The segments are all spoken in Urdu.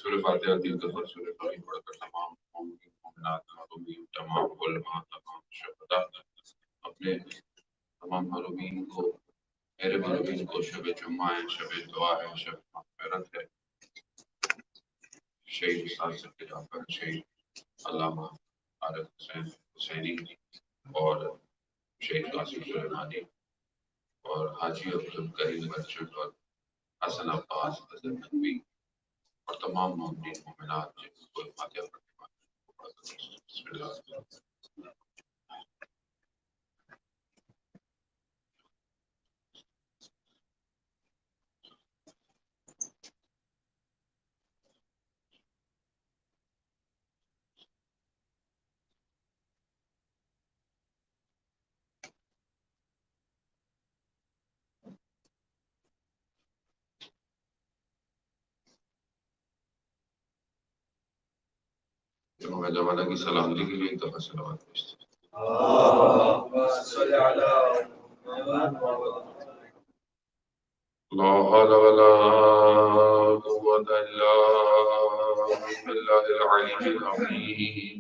سورہ فاتحہ دل کا سورہ فاتحہ پڑھ کر تمام مومنات محرومین تمام علماء تمام شہداء اپنے تمام محرومین کو میرے محرومین کو شب جمعہ ہے، شب دعا ہے، شب مغفرت ہے، شہید استاد سید جعفر شہید علامہ عارف حسین حسینی اور شہید قاسم سلیمانی اور حاجی عبدالکریم مرچنٹ اور حسن عباس حضرت نقوی اور تمام مومنین مومنات جن کو فاتحہ پڑھنے والے بسم اللہ۔ میں زمانہ کی سلامتی کے لیے ایک دفعہ سلامت بھیجتے لا حول ولا قوة إلا بالله العلي العظيم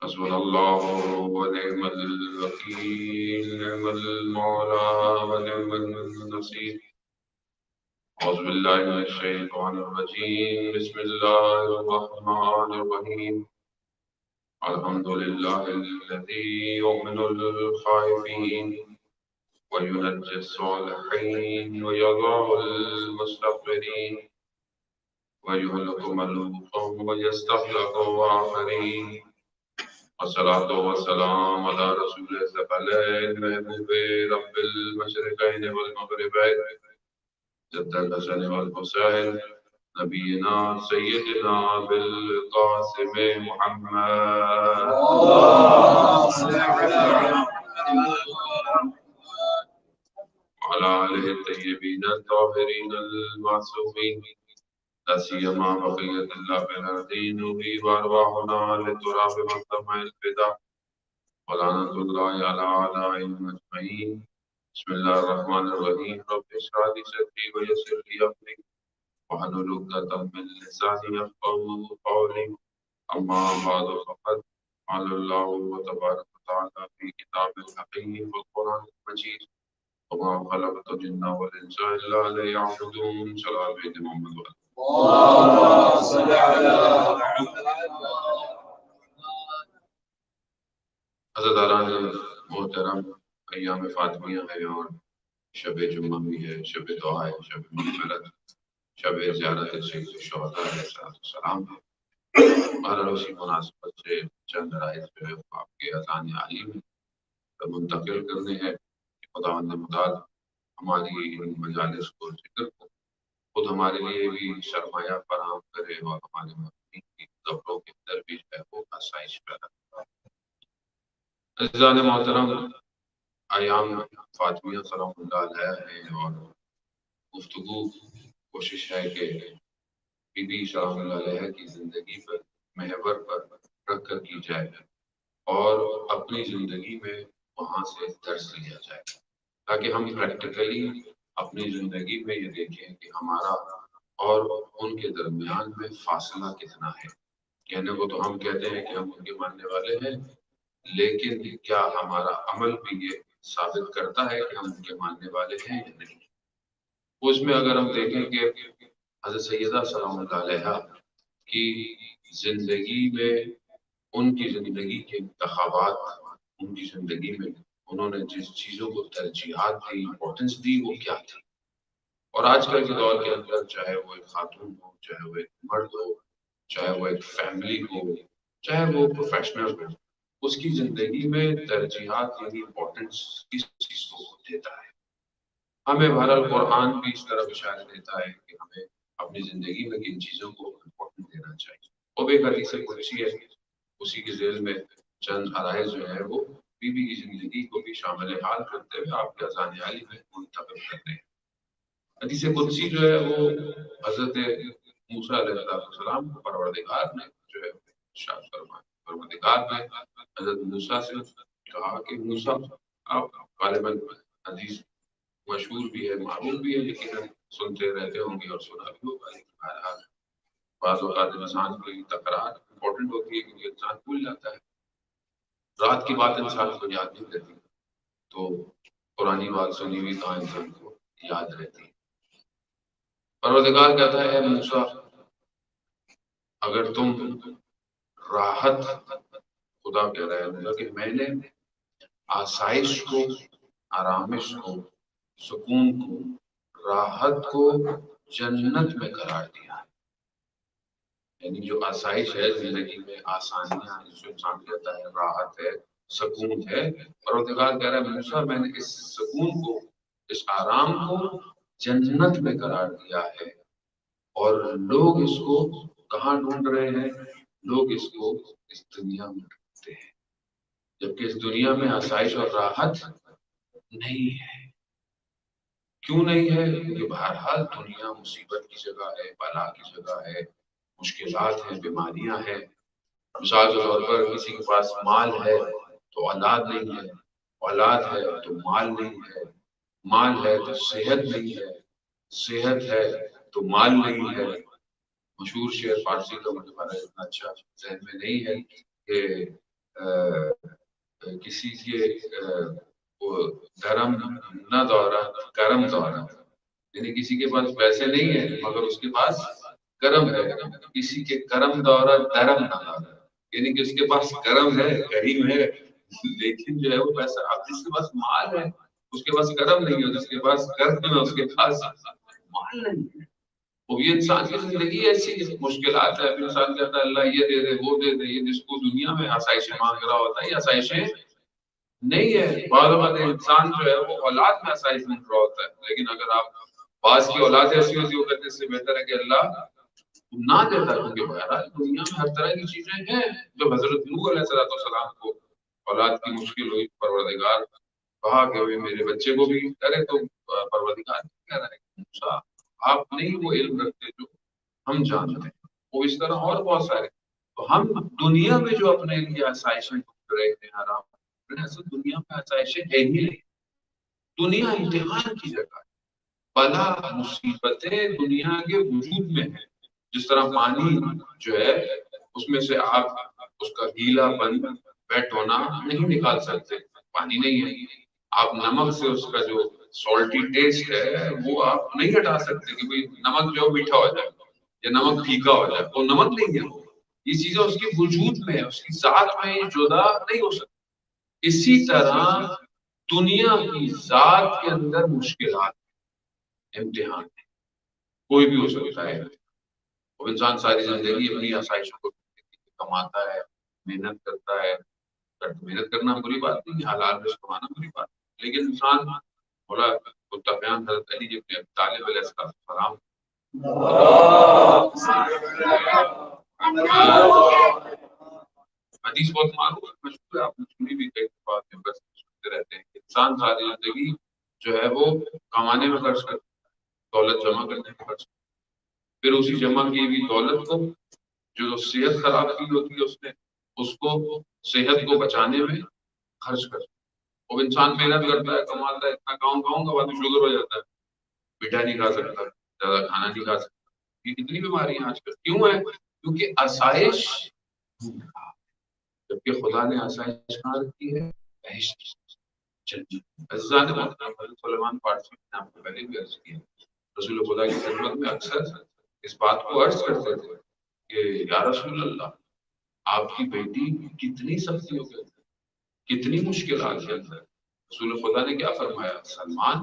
حسبنا الله ونعم الوكيل نعم المولى ونعم النصير أعوذ بالله من الشيطان الرجيم بسم الله الرحمن الرحيم الحمد لله الذي يؤمن الخائفين وينجي الصالحين ويضع المستغفرين ويهلك ملوكا ويستخلق آخرين والصلاة والسلام على رسول الثقلين محبوب رب المشرقين والمغربين جد الحسن والحسين نبينا سيدنا بالقاسم محمد وعلى آله الطيبين الطاهرين المعصومين لا سيما بقية الله في الأرضين وأرواحنا للتراب والسماء الفداء ولعنة الله على أعدائهم أجمعين بسم الله الرحمن الرحيم رب اشرح لي صدري ويسر لي أمري واحلل عقدة من لساني يفقهوا قولي أما بعد فقد قال الله تبارك وتعالى في كتاب الحكيم والقرآن المجيد وما خلقت الجن والإنس إلا ليعبدون صلاة بيت محمد اللهم صل على حضرت محترم ایام فاطمیہ ہے اور شب جمعہ بھی ہے، شب دعا ہے، شب مغفرت، شب زیارت سید الشہداء علیہ السلام ہے۔ بہرحال اسی مناسبت سے چند رائے جو ہے آپ کے اذان عالی میں منتقل کرنے ہیں کہ خداوند متعال ہماری ان مجالس کو ذکر کو خود ہمارے لیے بھی سرمایہ فراہم کرے اور ہمارے مدنی کی قبروں کے اندر بھی جو ہے وہ آسائش پیدا کرے۔ عزیزان محترم، ایام فاطمیہ سلام اللہ علیہ ہے اور گفتگو کوشش ہے کہ بی بی سلام اللہ علیہ کی زندگی پر محور پر رکھ کر کی جائے اور اپنی زندگی میں وہاں سے درس لیا جائے تاکہ ہم پریکٹیکلی اپنی زندگی میں یہ دیکھیں کہ ہمارا اور ان کے درمیان میں فاصلہ کتنا ہے۔ کہنے کو تو ہم کہتے ہیں کہ ہم ان کے ماننے والے ہیں، لیکن کیا ہمارا عمل بھی یہ ثابت کرتا ہے کہ ہم ان کے ماننے والے ہیں یا نہیں؟ اس میں اگر ہم دیکھیں کہ حضرت سیدہ سلام اللہ علیہ کی زندگی میں ان کی زندگی کے انتخابات، ان کی زندگی میں انہوں نے جس چیزوں کو ترجیحات دی، امپورٹنس دی، وہ کیا تھی؟ اور آج کل کے دور کے اندر چاہے وہ ایک خاتون ہو، چاہے وہ ایک مرد ہو، چاہے وہ ایک فیملی ہو، چاہے وہ پروفیشنل ہو، اس کی زندگی میں ترجیحات یعنی امپورٹنس کس چیز کو دیتا ہے۔ ہمیں بہرحال قرآن بھی اس طرف اشارہ دیتا ہے کہ ہمیں اپنی زندگی میں کن چیزوں کو امپورٹنٹ دینا چاہیے۔ وہ بھی ایک حدیث قدسی ہے، اسی کے ذیل میں چند عرائض جو ہے وہ بی بی کی زندگی کو بھی شامل حال کرتے ہوئے آپ کے اذان عالی میں منتقل کرتے ہیں۔ حدیث قدسی جو ہے وہ حضرت موسیٰ علیہ السلام کو پروردگار نے جو ہے ارشاد فرمایا، پروردگار نے حضرت موسیٰ سے کہا کہ موسیٰ، آپ غالباً حدیث مشہور بھی ہے، معروف بھی ہے، لیکن ہم سنتے رہتے ہوں گے اور سنا بھی ہوگا. بہرحال بعض اوقات انسان کی تکرار امپورٹنٹ ہوتی ہے کیونکہ انسان بھول جاتا ہے. رات کی بات انسان کو یاد نہیں رہتی تو پرانی بات سنی ہوئی کہاں انسان کو یاد رہتی ہے. پروردگار کہتا ہے اے موسیٰ اگر تم راحت، خدا کہہ رہا ہے موسیٰ کہ میں نے آسائش کو، آرامش کو، سکون کو، راحت کو جنت میں قرار دیا ہے. یعنی جو آسائش ہے زندگی میں، آسانیاں جس کو انسان کہتا ہے، راحت ہے، سکون ہے، پروردگار کہہ رہا ہے موسیٰ میں نے اس سکون کو، اس آرام کو جنت میں قرار دیا ہے. اور لوگ اس کو کہاں ڈھونڈ رہے ہیں؟ لوگ اس کو اس دنیا میں ڈھونڈتے ہیں، جبکہ اس دنیا میں آسائش اور راحت نہیں ہے. کیوں نہیں ہے؟ کیونکہ بہرحال دنیا مصیبت کی جگہ ہے، بلا کی جگہ ہے، مشکلات ہیں، بیماریاں ہیں. مثال کے طور پر کسی کے پاس مال ہے تو اولاد نہیں ہے، اولاد ہے تو مال نہیں ہے، مال ہے تو صحت نہیں ہے، صحت ہے تو مال نہیں ہے. مشہور شعر فارسی کا مجھے ہمارا اتنا اچھا ذہن میں نہیں ہے کہ کسی کے وہ دھرم نہ دورہ کرم دورہ، یعنی کسی کے پاس پیسے نہیں ہے مگر اس کے پاس کرم ہے. کسی کے کرم دورہ دھرم نہ دورہ، یعنی کہ اس کے پاس کرم ہے، کریم ہے، لیکن جو ہے وہ پیسہ. اب جس کے پاس مال ہے اس کے پاس کرم نہیں ہے، جس کے پاس کرم ہے اس کے پاس مال نہیں ہے. وہ یہ انسان کی زندگی ایسی مشکلات ہے. اب انسان کہتا ہے اللہ یہ دے دے وہ دے دے، یہ جس کو دنیا میں آسائشیں مانگ رہا ہوتا ہے یہ آسائشیں نہیں ہے. بعض اوقات انسان جو ہے وہ اولاد میں آسائش ڈھونڈ رہا ہوتا ہے، لیکن اگر آپ بعض کی اولاد ایسی ہوتی ہے کہتے اس سے بہتر ہے کہ اللہ نہ دیتا، کیونکہ بہرحال دنیا میں ہر طرح کی چیزیں ہیں. جب حضرت نوح علیہ السلام کو اولاد کی مشکل ہوئی، پروردگار کہا کہ میرے بچے کو بھی کرے، تو پروردگار کہہ رہا ہے کہ موسیٰ آپ نہیں وہ علم رکھتے جو ہم جانتے ہیں. وہ اس طرح اور بہت سارے. تو ہم دنیا میں جو اپنے لیے آسائشیں ڈھونڈ رہے ہیں، آرام اصل دنیا میں آسائشیں ہے ہی نہیں. دنیا امتحان کی جگہ ہے. بلا مصیبتیں دنیا کے وجود میں ہیں. جس طرح پانی جو ہے اس میں سے آپ اس کا گیلا پن، ویٹ ہونا نہیں نکال سکتے، پانی نہیں ہے. آپ نمک سے اس کا جو سالٹی ٹیسٹ ہے وہ آپ نہیں ہٹا سکتے کہ بھئی نمک جو میٹھا ہو جائے یا نمک پھیکا ہو جائے، وہ نمک نہیں ہے. یہ چیزیں اس کے وجود میں، اس کی ذات میں جدا نہیں ہو سکتی. اسی طرح دنیا کی ذات کے اندر مشکلات، امتحان کوئی بھی ہو سکتا ہے. وہ انسان ساری زندگی اپنی آسائشوں کو کماتا ہے، محنت کرتا ہے. محنت کرنا بری بات نہیں، حلال رزق کمانا بری بات، لیکن انسان بولا متقیان حضرت علی ابن ابی طالب علیہ السلام حدیث بہت معروف ہے، مشہور ہے، آپ نے سنی بھی کئی دفعہ سنتے رہتے ہیں کہ انسان ساری زندگی جو ہے وہ کمانے میں خرچ کرتا ہے، دولت جمع کرنے میں خرچ کرتا ہے، پھر اسی جمع کی ہوئی دولت کو جو صحت خراب کی ہوتی ہے اس کو صحت کو بچانے میں خرچ کرتا ہے. وہ انسان محنت کرتا ہے، کماتا ہے، اتنا کھاؤں گا بعد میں شوگر ہو جاتا ہے، میٹھا نہیں کھا سکتا، زیادہ کھانا نہیں کھا سکتا. یہ کتنی بیماریاں آج کل کیوں ہے؟ کیونکہ آسائش، جبکہ خدا نے آسائش کہاں رکھی ہے؟ بہشت جنت. عزیزان محترم، حضرت سلیمان فارسی نے آپ کو پہلے بھی عرض کیا، رسول خدا کی خدمت میں اکثر اس بات کو عرض کرتے تھے کہ یا رسول اللہ آپ کی بیٹی کتنی سختیوں کے اندر، کتنی مشکلات کے اندر. رسول خدا نے کیا فرمایا؟ سلمان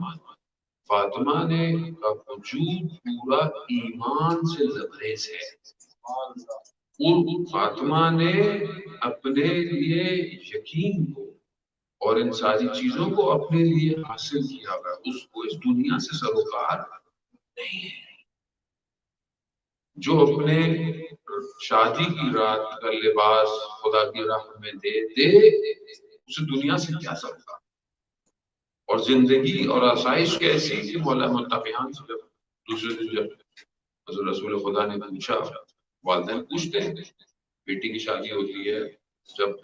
فاطمہ نے کا وجود پورا ایمان سے لبریز ہے. فاطمہ نے اپنے لیے یقین کو اور ان ساری چیزوں کو اپنے لیے حاصل کیا ہوا ہے، اس کو اس دنیا سے سروکار نہیں ہے. جو اپنے شادی کی رات کا لباس خدا کی راہ میں دے اسے دنیا سے کیا سروکار. اور زندگی اور آسائش کیسی کہ مولا متقیان سے جب دوسرے دن جب حضور رسول خدا نے پوچھا، والدین پوچھتے ہیں بیٹی کی شادی ہوتی ہے، جب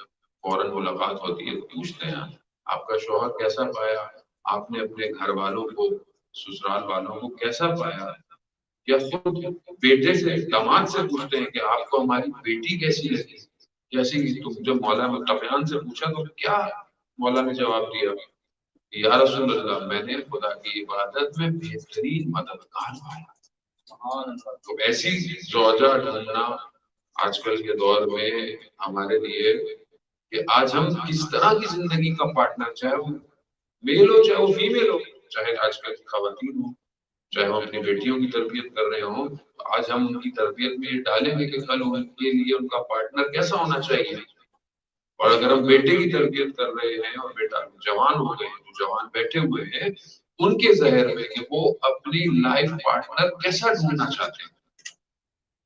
فوراً ملاقات ہوتی ہے تو پوچھتے ہیں آپ کا شوہر کیسا پایا، آپ نے اپنے گھر والوں کو، سسرال والوں کو کیسا پایا؟ یا خود بیٹے سے، داماد سے پوچھتے ہیں کہ آپ کو ہماری بیٹی کیسی لگی؟ جیسے تو جب مولا متقیان سے پوچھا تو کیا مولا نے جواب دیا؟ یا رسول اللہ، میں نے خدا کی عبادت میں بہترین مددگار پایا۔ تو ایسی زوجہ ڈھونڈنا آج کل کے دور میں ہمارے لیے، کہ آج ہم کس طرح کی زندگی کا پارٹنر، چاہے وہ میل ہو چاہے وہ فیمیل ہو، چاہے آج کل کی خواتین ہو، چاہے ہم اپنی بیٹیوں کی تربیت کر رہے ہوں، آج ہم ان کی تربیت میں یہ ڈالیں گے کہ کل ان کے لیے ان کا پارٹنر کیسا ہونا چاہیے۔ اور اگر ہم بیٹے کی تربیت کر رہے ہیں اور بیٹا جوان ہو گئے ہیں، جو جوان بیٹھے ہوئے ہیں، ان کے ذہن میں کہ وہ اپنی لائف پارٹنر کیسا ڈھونڈنا چاہتے ہیں،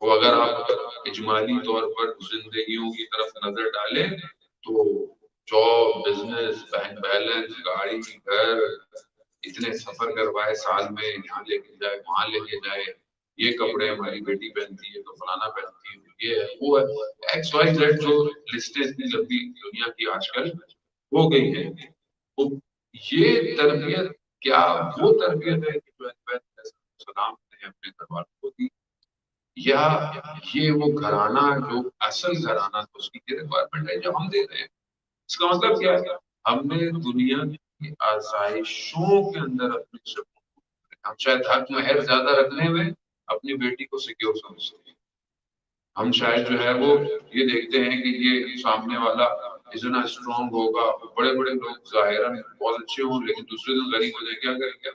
وہ اگر آپ اجمالی طور پر زندگیوں کی طرف نظر ڈالیں تو جاب، بزنس، بینک بیلنس، گاڑی، گھر، اتنے سفر کروائے سال میں، یہاں لے کے جائے وہاں لے کے جائے، یہ کپڑے ہماری بیٹی پہنتی ہے تو فلانا پہنتی ہے، یہ ہے وہ ہے، ایکس وائی زیڈ، جو لسٹیں اتنی لمبی دنیا کی آج کل ہو گئی ہے۔ یہ تربیت کیا وہ تربیت ہے کہ جو السلام نے اپنے گھر والوں کو دی، یا یہ وہ گھرانہ جو اصل گھرانہ تو اس کی ریکوائرمنٹ ہے جو ہم دے رہے ہیں؟ اس کا مطلب کیا ہے؟ ہم نے دنیا کی آسائشوں کے اندر اپنی ہم شاید حق مہر زیادہ رکھنے میں اپنی بیٹی کو سیکیور سمجھتے ہیں۔ ہم شاید جو ہے وہ یہ دیکھتے ہیں کہ یہ سامنے والا اتنا اسٹرانگ ہوگا، بڑے بڑے لوگ ظاہراً بہت اچھے ہوں لیکن دوسرے دن غریب ہو جائے، کیا کریں گے؟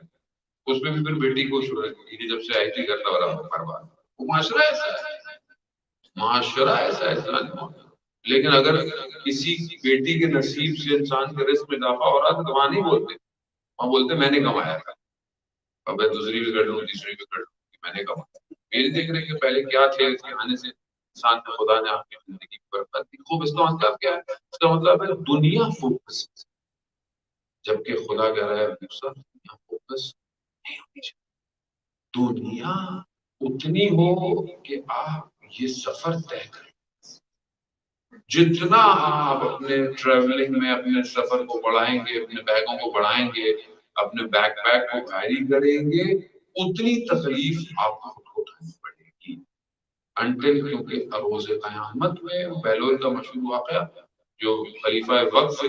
اس میں بھی پھر بیٹی کو جب سے آئی تھی کرتا ہو رہا برباد۔ وہ معاشرہ ایسا ہے، معاشرہ ایسا ہے۔ لیکن اگر کسی بیٹی کے نصیب سے انسان کے رزق میں اضافہ ہو رہا تو وہاں نہیں بولتے، وہاں بولتے میں نے کمایا تھا، اب میں دوسری بھی کر لوں، تیسری بھی کر لوں، میں نے کمایا۔ یہ دیکھ رہے کہ پہلے کیا تھے، اس کے آنے سے انسان نے، خدا نے آپ کی زندگی پر برکت دی۔ خوب، اس کا مطلب کیا ہے؟ اس کا مطلب ہے دنیا فوکس، جبکہ خدا کہہ رہا ہے موسیٰ دنیا فوکس نہیں ہونی چاہیے۔ دنیا اتنی ہو کہ آپ یہ سفر طے کریں، جتنا آپ اپنے ٹریولنگ میں اپنے سفر کو بڑھائیں گے، اپنے بیگوں کو بڑھائیں گے، اپنے بیک پیک کو بھاری کریں گے، اتنی تکلیف آپ کو خود کو اٹھانی پڑے گی۔ انٹل، کیونکہ روز قیامت میں بہلول کا مشہور واقعہ، جو خلیفہ وقت سے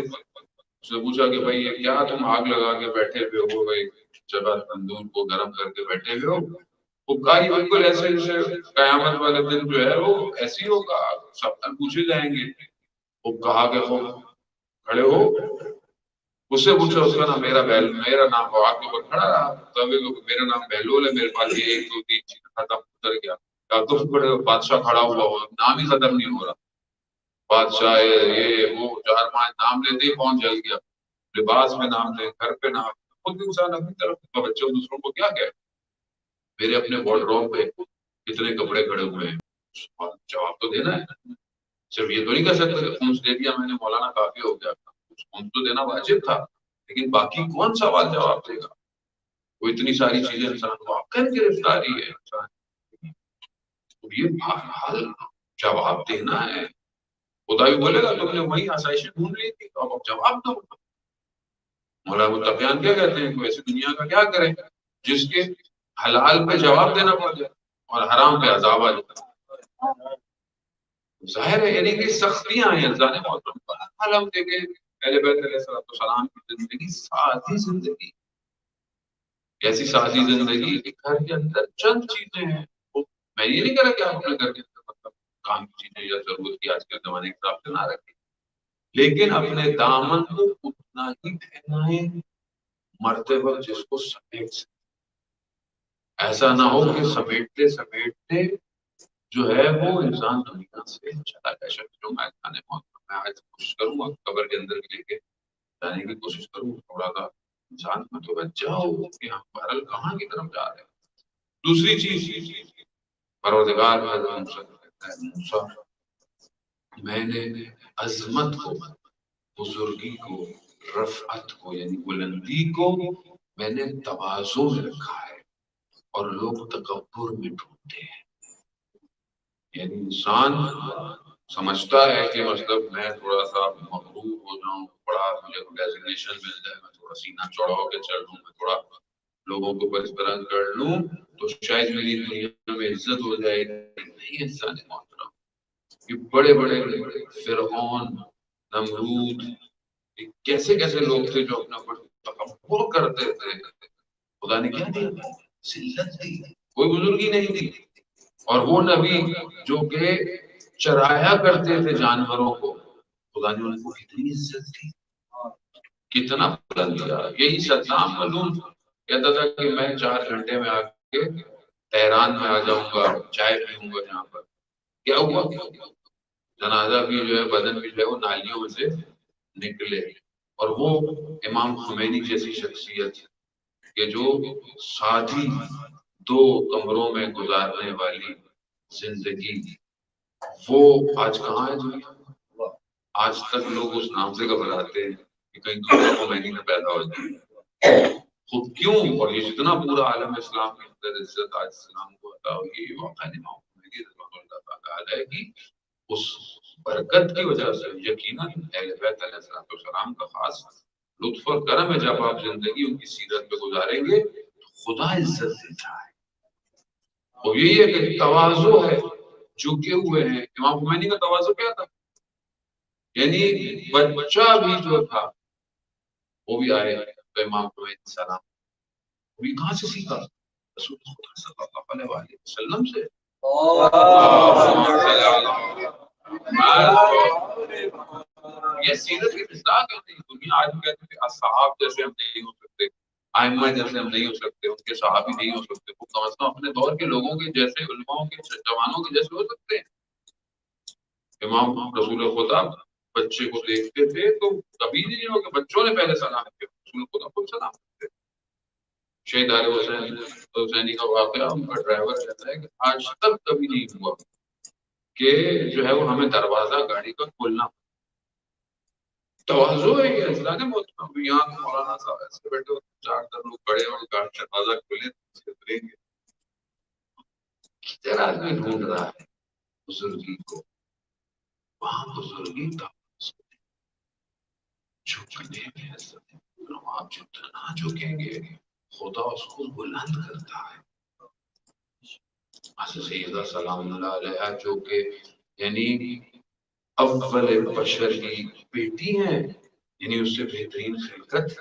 پوچھا کہ بھائی یہ کیا تم آگ لگا کے بیٹھے ہوئے ہو، بھائی جگہ تندور کو گرم کر کے بیٹھے ہوئے ہو؟ وہ کہا یہ بالکل ایسے جیسے قیامت والے دن جو ہے وہ ایسی ہوگا، سب تک پوچھے جائیں گے۔ وہ کہا کہ خوب کھڑے ہو، اس سے پوچھا، اس کا نام میرا نام وہ آگ کے اوپر کھڑا رہا، تب میرا نام بہلول ہے، میرے پاس یہ 1 2 3 چیز ختم اتر گیا۔ کہا تم کھڑے ہو، بادشاہ کھڑا ہوا ہو، نام ہی ختم نہیں ہو رہا، بادشاہ یہ وہ 4 5 نام لیتے ہی پہنچ جل گیا، لباس میں نام لے، گھر پہ نام، خود انسان اپنی طرف بچوں دوسروں کو کیا کہے، میرے اپنے وارڈروب پہ کتنے کپڑے کھڑے ہوئے ہیں، جواب تو دینا ہے۔ صرف یہ تو نہیں کہہ سکتا کہ خمس دے دیا میں نے، مولانا کافی ہو گیا، خمس تو دینا واجب تھا، لیکن باقی کون سوال جواب دے گا؟ وہ اتنی ساری چیزیں انسان کو آپ کر گرفتاری ہے انسان، تو یہ بہرحال جواب دینا ہے۔ خدا بھی بولے گا تم نے وہی آسائشیں ڈھونڈ لی تھی، تو اب جواب دو۔ مولا متقیان کیا کہتے ہیں کہ ویسے دنیا کا کیا کریں جس کے حلال پہ جواب دینا پڑ جائے اور حرام پہ عذاب آ جائے؟ ظاہر ہے یعنی کہ سختیاں ہیں انسان محترم پر۔ حال ہم دیکھیں اہل بیت علیہ السلام کی زندگی سادی زندگی، ایسی سادی زندگی کہ گھر کے اندر چند چیزیں ہیں، میں یہ نہیں کہہ رہا کہ آپ اپنے گھر کے اندر مطلب کام کی چیزیں یا ضرورت کی آج کے زمانے کے حساب سے نہ رکھیں، لیکن اپنے دامن کو اتنا ہی پھیلائیں مرتبہ جس کو سمیٹ سکے۔ ایسا نہ ہو کہ سمیٹتے سمیٹتے جو ہے وہ انسان دنیا سے چلا جائے۔ شکلوں میں آج کوشش کروں گا قبر کے اندر بھی لے کے جانے کی کوشش کروں، تھوڑا سا انسان متوجہ ہو کہ ہم بہرحال کہاں کی طرف جا رہے ہیں۔ دوسری چیز، پروردگار موسیٰ، میں نے عظمت کو، بزرگی کو، رفعت کو یعنی بلندی کو میں نے تواضع میں رکھا ہے، اور لوگ تکبر میں ڈھونڈتے ہیں۔ یعنی انسان سمجھتا ہے کہ مطلب میں تھوڑا سا مغرور ہو جاؤں، بڑا مجھے ڈیزگنیشن مل جائے، میں تھوڑا سینہ چوڑا ہو کے چل لوں، میں تھوڑا لوگوں کو اس طرح کر لوں تو شاید میری دنیا میں عزت ہو جائے گی. نہیں انسان محترم، یہ بڑے بڑے فرعون، نمرود، کیسے کیسے لوگ تھے جو اپنے اوپر تکبر کرتے تھے. خدا نے کیا دیا؟ ذلت دی، کوئی بزرگی نہیں دی. اور وہ نبی جو کہ چرایا کرتے تھے جانوروں کو، خدا نے ان کو کتنی عزت دی، کتنا بلند دیا. یہی صدام معلوم کہتا تھا کہ میں 4 گھنٹے میں آ کے تہران میں آ جاؤں گا، چائے پیوں گا یہاں پر. کیا ہوا؟ جنازہ بھی جو ہے، بدن بھی جو ہے وہ نالیوں میں سے نکلے. اور وہ امام خمینی جیسی شخصیت کہ جو سادھی 2 کمروں میں گزارنے والی زندگی، وہ آج کہاں ہے دنیا میں؟ آج تک لوگ اس نام سے گھبراتے ہیں کہ کہیں دوسرا خمینی نہ پیدا ہو جائے. خود کیوں؟ اور یہ جتنا پورا عالم اسلام کے اندر عزت آج اسلام کو عطا ہوئی، یہ واقعہ امام خمینی رضوان اللہ تعالیٰ ہے کہ اس برکت کی وجہ سے یقیناً اہل بیت علیہ السلام کا خاص لطف اور کرم ہے. جب آپ زندگی ان کی سیرت پہ گزاریں گے تو خدا عزت دیتا ہے. اور یہی ہے کہ تواضع ہے، جھکے ہوئے ہیں. امام خمینی کا تواضع کیا تھا؟ یعنی بچہ بھی جو تھا وہ بھی آئے تو امام خمینی سلام. وہ بھی کہاں سے سیکھا؟ رسول خدا صلی اللہ علیہ وسلم سے. یہ سیرت کی مصداق ہے. دنیا آج کہتے ہیں اصحاب جیسے ہم نہیں ہو سکتے، ائمہ جیسے ہم نہیں ہو سکتے، ان کے صحابی نہیں ہو سکتے، وہ کم از کم اپنے دور کے لوگوں کے جیسے، علماؤں کے جوانوں کے جیسے ہو سکتے ہیں. امام رسول خدا بچے کو دیکھتے تھے تو کبھی نہیں ہو کہ بچوں نے پہلے سلام کیا، رسول خدا خود سلام کرتے. شہید علی حسینی کا واقعہ ان کا ڈرائیور کہتا ہے کہ آج تک کبھی نہیں ہوا کہ جو ہے وہ ہمیں دروازہ گاڑی کا کھولنا. تواضع ہے یہ اللہ نے بہت. یہاں مولانا صاحب ایسے بیٹھے 4 لوگ کھڑے اور دروازہ کھولے اتریں گے. تیرا آدمی ڈھونڈ رہا ہے بزرگی کو، وہاں بزرگی جھکنے میں عزت ہے. آپ جتنا جھکیں گے خدا اس کو بلند کرتا ہے. حضرت سیدہ سلام اللہ علیہ جو کہ یعنی اول بشر کی بیٹی ہیں، یعنی اس سے بہترین خلقت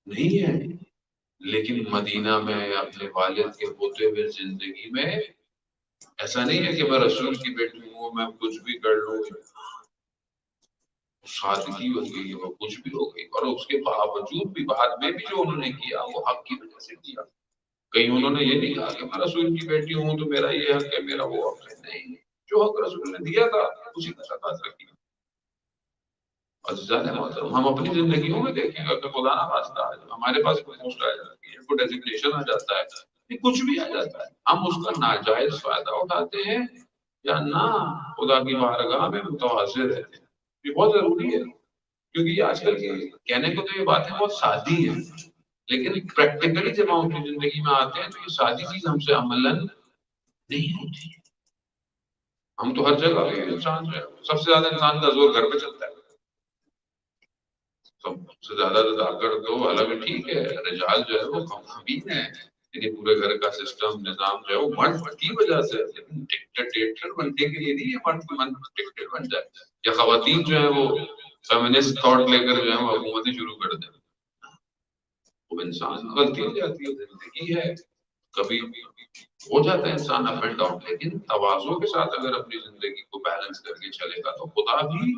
نہیں ہے، لیکن مدینہ میں اپنے والد کے ہوتے ہوئے زندگی میں ایسا نہیں ہے کہ میں رسول کی بیٹی ہوں میں کچھ بھی کر لوں. سادگی ہو گئی، وہ کچھ بھی ہو گئی، اور اس کے باوجود بھی بعد میں بھی جو انہوں نے کیا وہ حق کی وجہ سے کیا. کہیں انہوں نے یہ نہیں کہا کہ میں رسول کی بیٹی ہوں تو میرا یہ حق ہے، میرا وہ حق ہے. نہیں، جو حق رسول نے دیا تھا اسی کا تقاضا کیا. عزیزان محترم، ہم اپنی زندگیوں میں دیکھیں گے کہ خدا نہ خواستہ ہمارے پاس کوئی پوسٹ آ جاتی ہے، کوئی ڈیزگنیشن آ جاتا ہے، کچھ بھی آ جاتا ہے، ہم اس کا ناجائز فائدہ اٹھاتے ہیں یا نہ خدا کی بارگاہ میں متواضع رہتے ہیں. یہ بہت ضروری ہے، کیونکہ یہ آج کل کے کہنے کو تو یہ باتیں بہت سادی ہیں، لیکن پریکٹیکلی جب ہم اپنی زندگی میں آتے ہیں تو یہ سادی چیز ہم سے عملاً نہیں ہوتی. ہم تو ہر جگہ پہ انسان جو ہے، سب سے زیادہ انسان کا زور گھر پہ چلتا ہے. سب سے زیادہ طاقت تو الگ ٹھیک ہے، رجال جو ہے وہ کمین ہے، یعنی پورے گھر کا سسٹم نظام جو ہے وہ مرد کی وجہ سے. لیکن ڈکٹیٹر بننے کے لیے نہیں ہے مرد ڈکٹیٹر بن جائے، یا خواتین جو ہے وہ فیمنسٹ تھاٹ لے کر جو ہے وہ حکومتیں شروع کر دیں. وہ انسان غلطی ہو جاتی ہے، زندگی ہے، کبھی ہو جاتا ہے انسان اپ اینڈ ڈاؤن. لیکن تواضع کے ساتھ اگر اپنی زندگی کو بیلنس کر کے چلے گا تو خدا بھی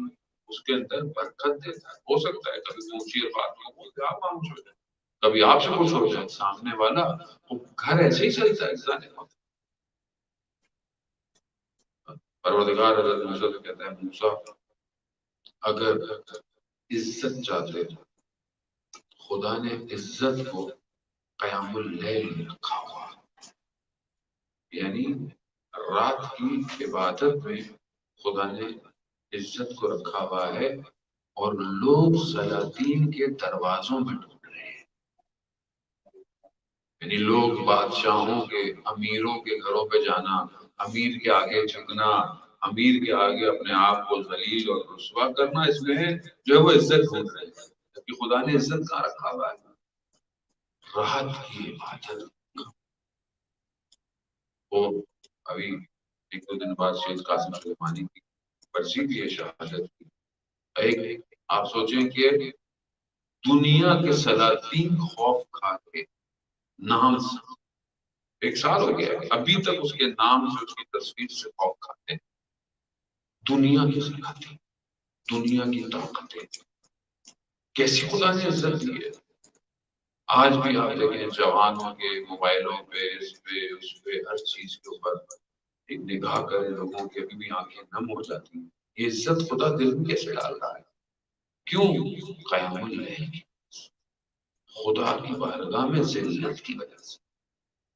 اس کے اندر برکت دیتا ہے. ہو سکتا ہے کبھی اونچی بات کو بولتے آپ خاموش ہو جائیں، کبھی آپ سے خوش ہو جائے سامنے والا، وہ گھر ایسے ہی چلتا ہے. انسان پروردگار حضرت موسیٰ سے کہتا ہے موسیٰ اگر عزت چاہتے خدا نے عزت کو قیام اللیل میں رکھا ہوا، یعنی رات کی عبادت میں خدا نے عزت کو رکھا ہوا ہے. اور لوگ سلاطین کے دروازوں میں ڈھونڈ رہے ہیں، یعنی لوگ بادشاہوں کے، امیروں کے گھروں پہ جانا، امیر کے آگے جھکنا، امیر کے آگے اپنے آپ کو ذلیل اور رسوا کرنا، اس میں جو ہے وہ عزت ڈھونڈ رہے ہیں، جبکہ خدا نے عزت کہاں رکھا ہوا ہے؟ راحت کی عبادت. وہ ابھی ایک دو دن بعد شیخ قاسم سلیمانی کی برسی بھی ہے، شہادت کی. ایک آپ سوچیں کہ دنیا کے سلاطین خوف کھا کے نام سے، 1 سال ہو گیا ہے ابھی تک اس کے نام سے، اس کی تصویر سے خوف کھاتے ہیں. دنیا کی سلاطین، دنیا کی طاقتیں، کیسی خدا نے عزت دی ہے. آج بھی آپ دیکھیں جوانوں کے موبائلوں پہ، اس پہ ہر چیز کے اوپر ایک نگاہ کرے لوگوں کی ابھی بھی آنکھیں نم ہو جاتی ہیں. یہ عزت خدا دل میں کیسے ڈال رہا ہے؟ کیوں؟ قیام اللیل کی، خدا کی بارگاہ میں ذلت کی وجہ سے.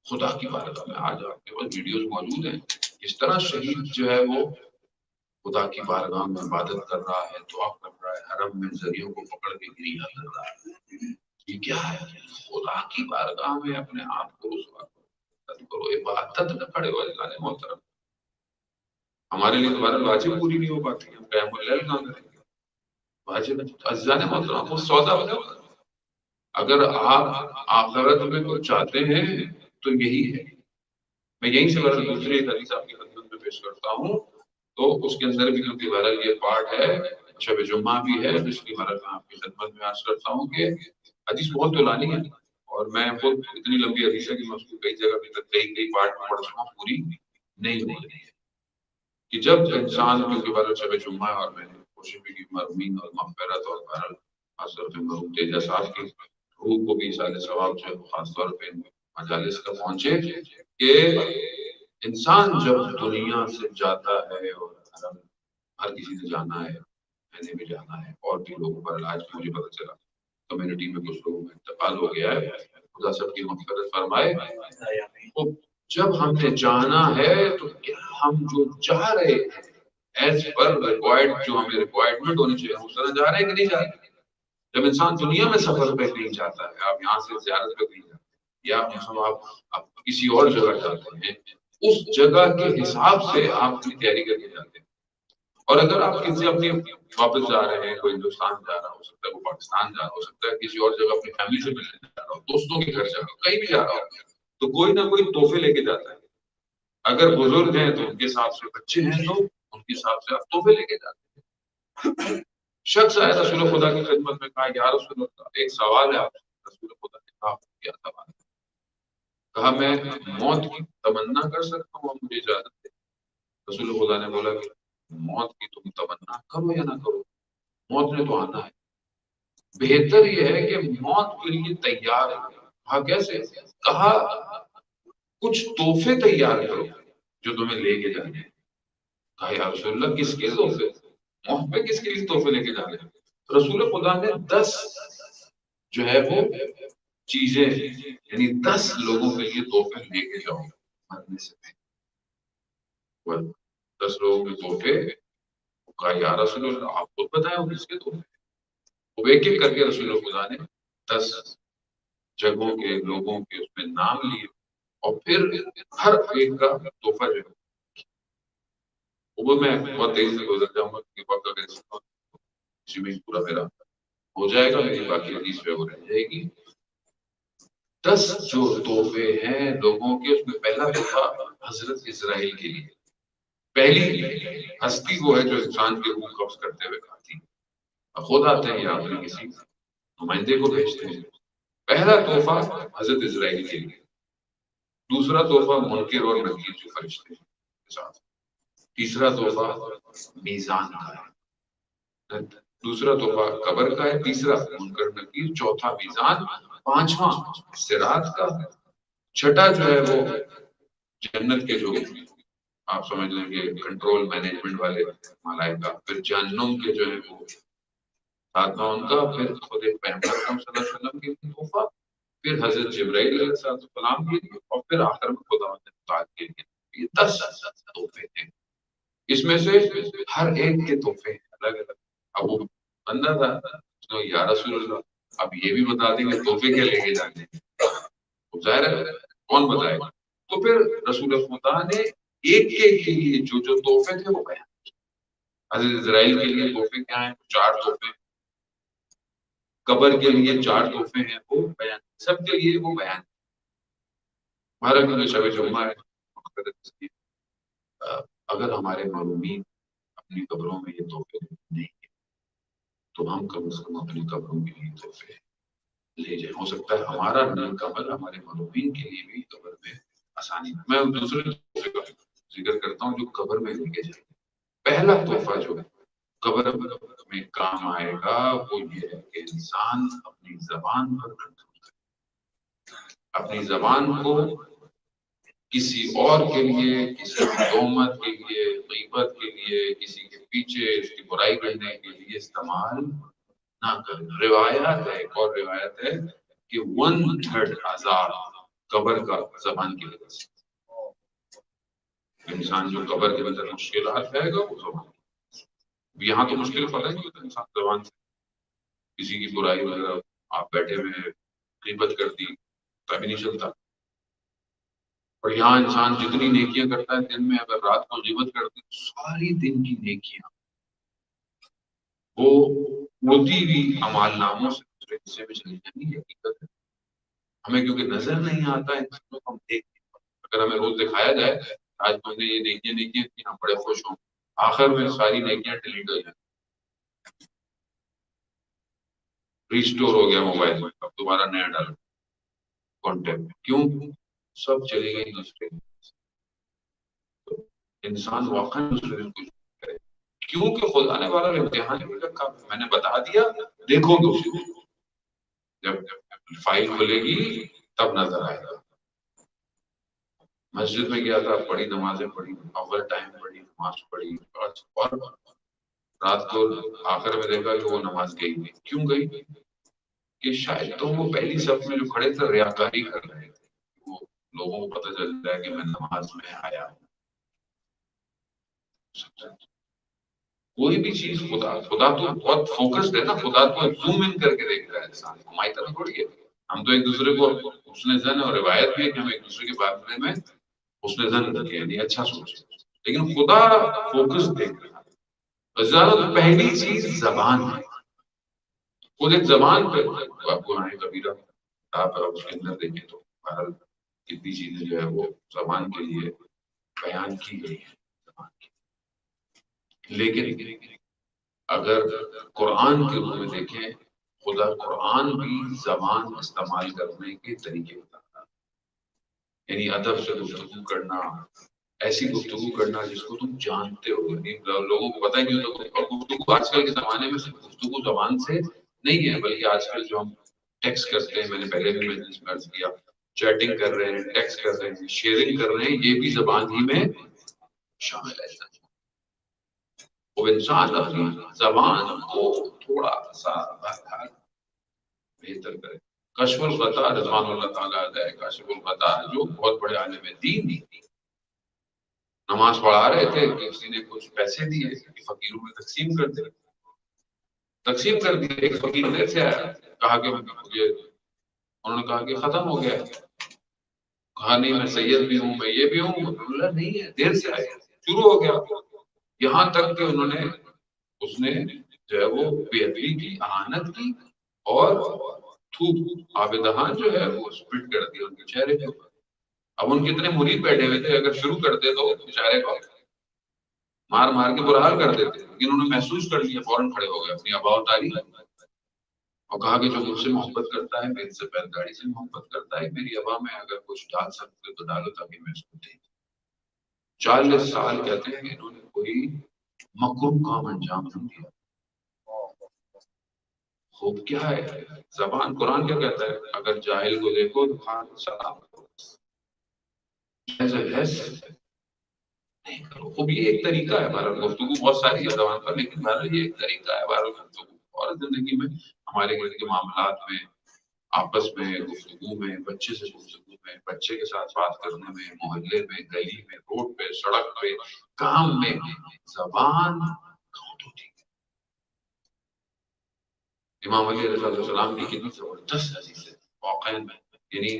خدا کی بارگاہ میں آج آپ کے پاس ویڈیوز موجود ہیں اس طرح شہید جو ہے وہ خدا کی بارگاہ میں عبادت کر رہا ہے، دعا کر رہا ہے، حرم میں ذریعوں کو پکڑ کے گریہ کر رہا ہے. یہ کیا ہے؟ خدا کی بارگاہ میں اپنے آپ کو رسوا کرو، عبادت میں کھڑے ہو جانے. محترم، ہمارے لیے تمہارا واجب پوری نہیں ہو پاتی، ہم قیام اللیل کہاں کریں گے؟ واجب عزیزان محترم وہ سودا بتا. اگر آپ آخرت میں کچھ چاہتے ہیں تو یہی ہے. میں یہیں سے دوسری ایک حدیث آپ کی خدمت میں پیش کرتا ہوں، تو اس کے اندر بھی کیونکہ بہرحال یہ پارٹ ہے، شب جمعہ بھی ہے، جس کی بہرحال میں آپ کی خدمت میں عرض کرتا ہوں کہ حدیث بہت طولانی ہے، اور میں خود اتنی لمبی حدیث ہے کہ میں اس کو کئی جگہ بھی تک کئی پارٹ میں پڑھ چکا ہوں، پوری نہیں ہو رہی ہے. کہ جب انسان کیونکہ بہرحال شب جمعہ ہے، اور میں نے کوشش بھی کی مرحومین اور مغفرت اور بہرحال حضرت مرحوم تیجا صاحب کی روح کو بھی سال ثواب جو ہے خاص طور پہ مجالس کا پہنچے، کہ انسان جب دنیا سے جاتا ہے، اور ہر کسی نے جانا ہے، میں نے بھی جانا ہے، اور بھی لوگوں پر آج مجھے پتہ چلا کمیونٹی میں کچھ لوگوں کا انتقال ہو گیا ہے، خدا سب کی مغفرت فرمائے. تو جب ہم نے جانا ہے تو کیا ہم جو چاہ رہے ہیں ایز پر ریکوائرڈ، جو ہمیں ریکوائرمنٹ ہونی چاہیے، اس طرح جا رہے ہیں کہ نہیں جا رہے؟ جب انسان دنیا میں سفر پہ نہیں جاتا ہے، آپ یہاں سے زیارت پہ نہیں جاتے، یا آپ کسی اور جگہ جاتے ہیں، اس جگہ کے حساب سے آپ کی تیاری کر کے جاتے ہیں. اور اگر آپ کسی اپنی واپس جا رہے ہیں، کوئی ہندوستان جا رہا ہو سکتا ہے، کوئی پاکستان جا رہا ہو سکتا ہے، کسی اور جگہ اپنی فیملی سے ملنے جا رہا ہو، دوستوں کے گھر جا رہا ہو، کہیں بھی جا رہا ہو، تو کوئی نہ کوئی تحفے لے کے جاتا ہے. اگر بزرگ ہیں تو ان کے حساب سے، بچے ہیں تو ان کے حساب سے آپ تحفے لے کے جاتے ہیں. شخص آیا رسول خدا کی خدمت میں، کہا یا رسول اللہ ایک سوال ہے آپ سے. رسول خدا نے کہا کیا سوال ہے؟ کہا میں موت کی تمنا کر سکتا ہوں، مجھے اجازت دے. رسول خدا نے بولا کہ موت کی تم تمنا کرو یا نہ کرو، موت نے تو آنا ہے. بہتر یہ ہے کہ موت کے لیے تیار ہے. کہا کیسے؟ کہا کچھ تحفے تیار کرو جو تمہیں لے کے جانے ہیں. کہا یا رسول اللہ کس کے تحفے؟ موت پہ کس کے لیے تحفے لے کے جانے ہیں؟ رسول خدا نے 10 جو ہے وہ چیزیں، یعنی 10 لوگوں کے لیے تحفے لے کے جاؤ مرنے سے پہلے. 10 لوگوں کے تحفے. کہا یا رسول اللہ آپ خود بتائیں وہ کس کے تحفے؟ وہ ایک ایک کر کے رسول خدا نے 10 جگہوں کے لوگوں کے اس میں نام لیے، اور پھر ہر ایک کا تحفہ جو ہے وہ میں بہت تیزی سے گزر جاؤں گا، کیونکہ وقت اگر اسی میں پورا میرا ہو جائے گا، میری باقی حدیث پہ وہ رہ جائے گی. 10 جو تحفے ہیں لوگوں کے، اس میں پہلا تحفہ حضرت اسرائیل کے لیے. پہلی ہستی وہ ہے جو انسان کے روح قبض کرتے ہوئے کھاتی ہے، خود آتے ہیں یا اپنے کسی نمائندے کو بھیجتے ہیں. پہلا تحفہ حضرت اسرائیل کے لیے. دوسرا تحفہ منکر اور نکیر جو فرشتے ہیں ساتھ. تیسرا تحفہ میزان کا ہے. دوسرا تحفہ قبر کا ہے. تیسرا منکر نکیر. چوتھا میزان. پانچواں صراط کا. چھٹا جو ہے وہ جنت کے جو آپ سمجھ لیں کہ کنٹرول مینجمنٹ والے ملائکہ. پھر جہنم کے جو ہے وہ ساتواں ان کا. پھر خود پیغمبر صلی اللہ علیہ وسلم کے تحفہ. پھر حضرت جبرائیل علیہ السلام کے لیے، اور پھر آخر میں خدا تعالیٰ کے لیے. یہ 10 تحفے ہیں. اس میں سے ہر ایک کے تحفے الگ الگ. اب وہ بندہ تھا تو یا رسول اللہ اب یہ بھی بتا دیں کہ تحفے کیا لے کے جانے ہیں. ظاہر ہے کون بتائے گا؟ تو پھر رسول خدا نے ایک کے لیے جو جو تحفے تھے وہ بیان. حضرت اسرائیل کے لیے تحفے کیا ہیں؟ 4 تحفے. قبر کے لیے 4 تحفے ہیں، وہ بیان. سب کے لیے وہ بیان. ہمارا کیونکہ شب جمعہ ہے، اگر ہمارے معلومین اپنی قبروں میں یہ تحفے نہیں ہیں تو ہم کم از کم اپنی قبروں کے لیے تحفے لے جائیں. ہو سکتا ہے ہمارا نیک عمل ہمارے معلومین کے لیے بھی قبر میں آسانی. میں دوسرے تحفے کا ذکر کرتا ہوں جو قبر میں لے کے جائیں. پہلا تحفہ جو قبر میں کام آئے گا وہ یہ ہے کہ انسان اپنی زبان پر کنٹرول کرے. اپنی زبان کو کسی اور کے لیے، کسی کی تہمت کے لیے، غیبت کے لیے، کسی کے پیچھے اس کی برائی کرنے کے لیے استعمال نہ کریں. روایت ہے، ایک اور روایت ہے کہ 1/3 عذاب قبر کا زبان کی وجہ سے. انسان جو قبر کے اندر مشکلات رہے گا وہ زبان. یہاں تو مشکل پتہ نہیں ہوتا، انسان زبان سے کسی کی برائی وغیرہ آپ بیٹھے ہوئے غیبت کر دی پتہ بھی نہیں چلتا. اور یہاں انسان جتنی نیکیاں کرتا ہے دن میں، اگر رات کو غیبت کرتی تو ساری دن کی نیکیاں وہ ہوتی ہوئی اعمال ناموں سے دوسرے حصے میں چلی جائیں گی. حقیقت ہے ہمیں کیونکہ نظر نہیں آتا ان چیزوں کو ہم دیکھ. اگر ہمیں روز دکھایا جائے آج تم نے یہ نیکیاں کی، ہم بڑے خوش ہوں، آخر میں ساری نیکیاں ڈیلیٹ ہو جائیں. ریسٹور ہو گیا موبائل میں، اب دوبارہ نیا ڈالو کانٹیکٹ. کیوں؟ سب چلی گئی دوسرے. انسان واقعی دوسرے دن کچھ کرے کیونکہ خدا نے والا امتحان بھی رکھا. میں نے بتا دیا دیکھو گے اسی دن، جب فائل کھلے گی تب نظر آئے گا. مسجد میں گیا تھا، پڑھی نمازیں پڑھی، اول ٹائم پڑھی، نماز پڑھی، اور رات کو آخر میں دیکھا کہ وہ نماز گئی نہیں. کیوں گئی؟ کہ شاید تو وہ پہلی صف میں جو کھڑے تھے ریاکاری کر رہے تھے. وہ لوگوں کو پتہ چلتا ہے کہ میں نماز میں آیا ہوں. کوئی بھی چیز خدا تو بہت فوکسڈ ہے نا. خدا تو زوم ان کر کے دیکھ رہا ہے انسان کو، ہماری طرح تھوڑی ہے. ہم تو ایک دوسرے کو حسن ظن، اور روایت بھی ہے کہ ہم ایک دوسرے کے بارے میں حسن ظن رکھیں، یعنی اچھا سوچیں. لیکن خدا فوکس دیکھ رہا ہے. زیادہ پہلی چیز زبان ہے. خود ایک زبان پہ آپ کو آئے کبیرہ آپ اس کے اندر دیکھیں تو بہرحال کتنی چیزیں جو ہے وہ زبان کے لیے بیان کی گئی ہے. لیکن اگر قرآن کے روح میں دیکھیں، خدا قرآن بھی زبان استعمال کرنے کے طریقے بتاتا ہے. یعنی ادب سے گفتگو کرنا، ایسی گفتگو کرنا جس کو تم جانتے ہو. لوگوں کو پتہ ہی نہیں ہوتا. اور گفتگو آج کل کے زمانے میں صرف گفتگو زبان سے نہیں ہے، بلکہ آج کل جو ہم ٹیکسٹ کرتے ہیں، میں نے پہلے بھی مجلس میں عرض کیا، چیٹنگ کر رہے ہیں، ٹیکسٹ کر رہے ہیں، شیئرنگ کر رہے ہیں، یہ بھی زبان ہی میں شامل ہے. وہ انسان اپنی زبان کو تھوڑا سا بہتر کرے. کشف الخطا رضوان اللہ تعالیٰ علیہ، کشف الخطا جو بہت بڑے عالم دین تھی، نماز پڑھا رہے تھے، کسی نے کچھ پیسے دیے کہ فقیروں میں تقسیم کر دے. تقسیم کر دی. ایک فقیر دیر سے آیا، کہا کہ انہوں نے کہا کہ ختم ہو گیا. کہا نہیں میں سید بھی ہوں، میں یہ بھی ہوں. اللہ نہیں ہے، دیر سے آئے. شروع ہو گیا یہاں تک کہ انہوں نے اس نے جو ہے وہ بے ادبی کی، اہانت کی، اور تھوک آب دہان جو ہے وہ اسپٹ کر دیا ان کے چہرے کے اوپر. اب ان کے اتنے مرید بیٹھے ہوئے تھے، اگر شروع کرتے تو بیچارے کو مار مار کے برا حال کر دیتے. لیکن انہوں نے محسوس کر لیا، فوراً کھڑے ہو گئے، اپنی آبا و تاریخ اور کہا کہ جو مجھ سے محبت کرتا ہے، میری سفید گاڑی سے محبت کرتا ہے، میری آبا میں اگر کچھ ڈال سکتے تو ڈالو تاکہ میں اس کو دے. 40 سال کہتے ہیں کہ انہوں نے کوئی مکروہ کام انجام نہیں دیا. خوب کیا ہے زبان. قرآن کیا کہتا ہے؟ اگر جاہل کو دیکھو تو خان سلام نہیں کرو. خوب یہ ایک طریقہ ہے. ہمارا گفتگو بہت ساری ہے زبان پر، لیکن ہمارا یہ ایک طریقہ ہے ہمارا گفتگو. اور زندگی میں ہمارے گھر کے معاملات میں، آپس میں گفتگو میں، بچے سے گفتگو میں، بچے کے ساتھ بات کرنے میں، محلے میں، گلی میں، روڈ پہ، سڑک پہ، کام میں، زبان کاؤنٹ ہوتی ہے. امام علی علیہ السلام کی کتنی زبردست حدیث ہے واقعہ میں. یعنی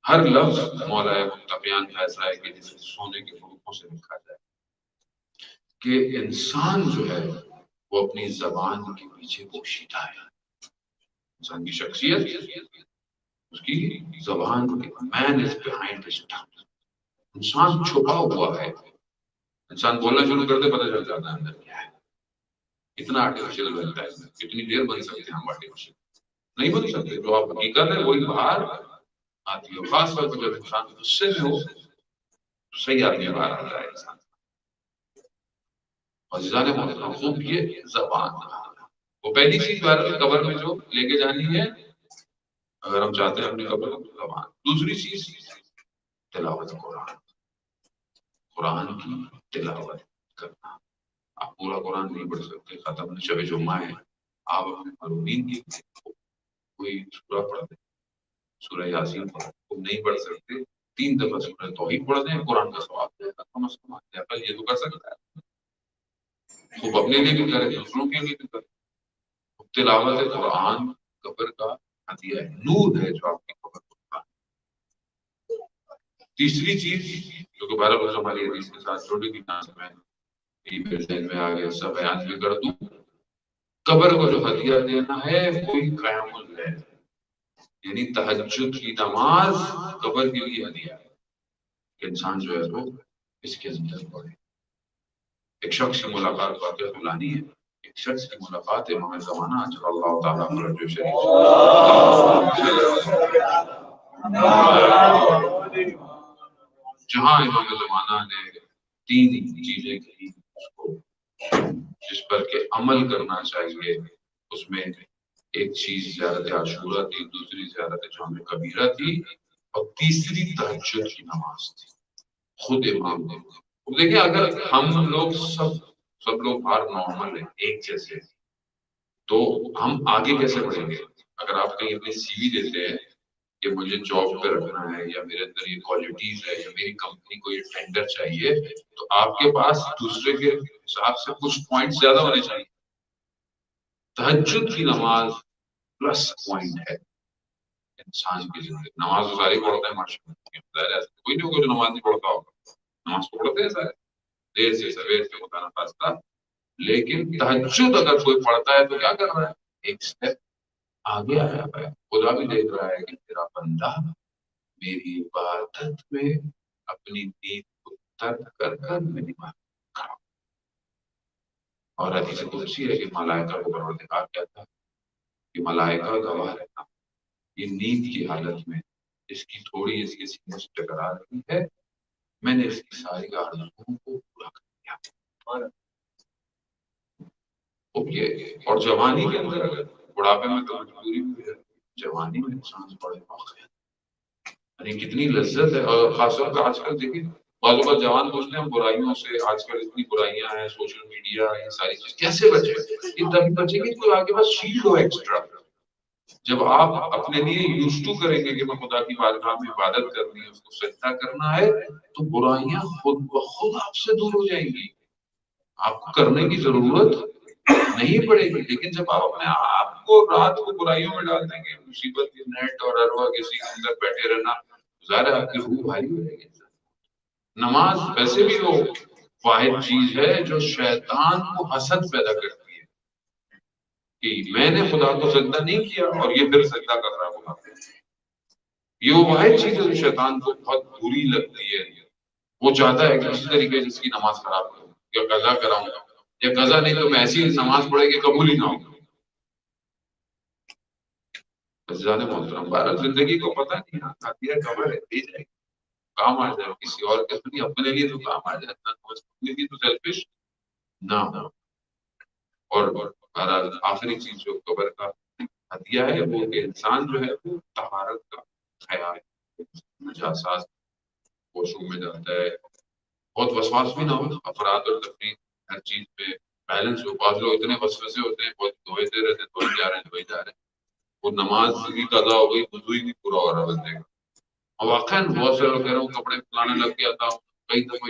ہر لفظ مولا متقیان کا ایسا ہے کہ جسے سونے کے آنکھوں سے دیکھا جائے کہ انسان جو ہے وہ اپنی زبان کے پیچھے پوشیدہ ہے. انسان کی شخصیت اس کی زبان کے مین از بیہائنڈ ہز ٹنگ. انسان چھپا ہوا ہے. انسان بولنا شروع کرتے پتہ چل جاتا ہے اندر کیا ہے. اتنا آرٹیفیشل بنتا ہے. کتنی دیر بن سکتے ہیں ہم آرٹیفیشل؟ نہیں بن سکتے. جو آپ حقیقت ہے وہی باہر آتی ہے. خاص طور پر جب انسان غصے میں ہو صحیح آدمی باہر آتا ہے انسان. اور عزیزان محترم خوب یہ زبان وہ پہلی چیز قبر میں جو لے کے جانی ہے اگر ہم چاہتے ہیں اپنی قبر کو زبان. دوسری چیز تلاوت قرآن. قرآن کی تلاوت کرنا. آپ پورا قرآن نہیں پڑھ سکتے. ختم شب جمعہ ہے آپ اپنے معلومین کی کوئی سورہ پڑھ دیں. سورہ یاسین پڑھ نہیں پڑھ سکتے 3 دفعہ سورہ توحید پڑھ دیں. قرآن کا ثواب دے گا. کم از کم یہ تو کر سکتا ہے. خوب اپنے لیے بھی کرے دوسروں کے لیے بھی کرے. تلاوت قرآن قبر کا ہدیہ ہے. نور ہے جو آپ کی قبر کو. تیسری چیز جو کہ 12 روز ہماری حدیث کے ساتھ چھوٹی کی ناس میں میرے ذہن میں آ گیا سب بیان بھی کر دوں. قبر کو جو ہدیہ دینا ہے کوئی قیام اللیل یعنی تہجد کی نماز قبر کے لیے ہدیہ ہے کہ انسان جو ہے وہ اس کے اندر پڑھے. ایک شخص کی ملاقات واقعہ فلانی ہے. ایک شخص کی ملاقات امام زمانہ اجر اللہ تعالیٰ پر جو شریف جہاں امام زمانہ نے 3 چیزیں کہی اس کو جس پر کہ عمل کرنا چاہیے. اس میں ایک چیز زیارت عاشورہ تھی, دوسری زیارت جامع کبیرہ تھی اور تیسری تہجد کی نماز تھی. خود امام نے دیکھیں اگر ہم لوگ سب لوگ باہر نارمل ہیں ایک جیسے تو ہم آگے کیسے بڑھیں گے؟ اگر آپ کہیں اپنی سی وی دیتے ہیں کہ مجھے جاب پہ رکھنا ہے یا میرے اندر یہ کوالٹیز ہے یا میری کمپنی کو یہ ٹینڈر چاہیے تو آپ کے پاس دوسرے کے حساب سے کچھ پوائنٹ زیادہ ہونے چاہیے. تہجد کی نماز پلس پوائنٹ ہے انسان کی زندگی. نماز تو ساری پڑھتے ہیں ماشاء اللہ. کوئی نہیں ہوگا جو نماز نہیں پڑھتا ہوگا. نماز تو پڑھتے ہیں سارے دیر سے سویر سے ہوتا نا فاصلہ. لیکن تہجد اگر کوئی پڑھتا ہے تو کیا کر رہا ہے؟ ایک سٹیپ آگے آیا ہے. خدا بھی دیکھ رہا ہے کہ تیرا بندہ میری عبادت میں اپنی نیند کو ترک کر کر میری بات کرا. اور حدیث قدسی ہے کہ ملائکہ کو پروردگار کہتا ہے کہ ملائکہ گواہ رہنا یہ نیند کی حالت میں اس کی تھوڑی اس کے سینے سے ٹکرا رہی ہے میں نے اس کی ساری آرزوؤں کو پورا کر دیا. اور جوانی کے اندر اگر بڑھاپے میں تو مجبوری بھی ہے جوانی میں انسان بڑے واقع یعنی کتنی لذت ہے. اور خاص طور پر آج کل دیکھیں بعض اوقات جوان پوچھتے ہیں برائیوں سے. آج کل اتنی برائیاں ہیں سوشل میڈیا یہ ساری چیز کیسے بچے؟ یہ تبھی بچے گی کوئی آپ کے پاس شیلڈ ہو ایکسٹرا. جب آپ اپنے لیے یوز ٹو کریں گے کہ میں خدا کی بارگاہ میں عبادت کرنی ہے اس کو سجدہ کرنا ہے تو برائیاں خود بخود آپ سے دور ہو جائیں گی. آپ کو کرنے کی ضرورت نہیں پڑے گی. لیکن جب آپ اپنے آپ کو رات کو برائیوں میں ڈال دیں گے مصیبت کی نیٹ اور اروا کسی کے اندر بیٹھے رہنا ظاہر ہے آپ کی روح بھاری ہو جائے گی. نماز ویسے بھی وہ واحد چیز ہے جو شیطان کو حسد پیدا کرتی ہے کہ میں نے خدا کو سجدہ نہیں کیا اور یہ پھر سجدہ کر رہا ہے خدا کو. یہ وہ واحد چیز ہے جو شیطان کو بہت بری لگتی ہے. وہ چاہتا ہے کہ کسی طریقے سے اس کی نماز خراب کروں یا قضا کراؤں یا قضا نہیں تو میں ایسی نماز پڑھے کہ قبول ہی نہ ہو. عزیزان محترم بہرحال زندگی کو پتہ نہیں آتی ہے خبر ہے دے جائے کام آ جائے کسی اور کے لیے اپنے لیے تو کام آ جائے اپنے لیے تو سیلفش نہ ہو. اور بہرحال آخری چیز جو قبر کا ہدیہ ہے وہ کہ انسان جو ہے وہ طہارت کا خیال نجاسات واشروم میں جاتا ہے بہت وسواس بھی نہ ہو. افراد اور تفریح ہر چیز پہ بیلنس ہو. بعض لوگ اتنے وسوسے ہوتے ہیں بہت دھوئے رہتے دھوئے جا رہے ہیں وہ نماز کی قضا ہو گئی وضو ہی نہیں پورا ہو رہا بندے کا. اور واقعا بہت سے لوگ کہہ رہا ہوں کپڑے پلانے لگ گیا تھا کئی دفعہ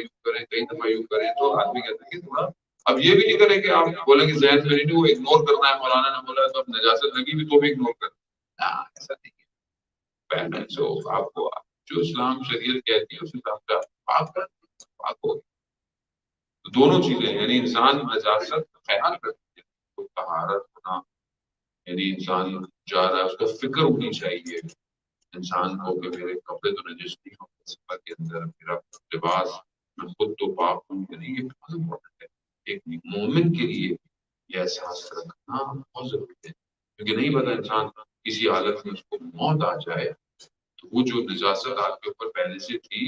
یوں کریں تو آدمی کہتا ہے کہ تھوڑا اب یہ بھی نہیں کریں کہ آپ بولیں کہ ذہن میں نہیں وہ اگنور کرنا ہے مولانا نے بولا ہے تو اب نجاست لگی بھی تو بھی اگنور کرنا ایسا نہیں ہے. بیلنس ہو آپ کو جو اسلام شریعت کہتی ہے اس حساب سے آپ پاک ہو دونوں چیزیں، یعنی انسان نجاست خیال رکھتے ہیں تو طہارت ہونا، یعنی انسان جا رہا ہے اس کو فکر ہونی چاہیے انسان کو کہ میرے کپڑے تو نجس نہیں ہوں، سفر کے اندر میرا لباس میں خود تو پاک ہوں کہ نہیں، یہ بہت امپورٹنٹ ہے ایک مومن کے لیے، یہ احساس رکھنا بہت ضروری ہے، کیونکہ نہیں پتا انسان کسی حالت میں اس کو موت آ جائے تو وہ جو نجاست آپ کے اوپر پہلے سے تھی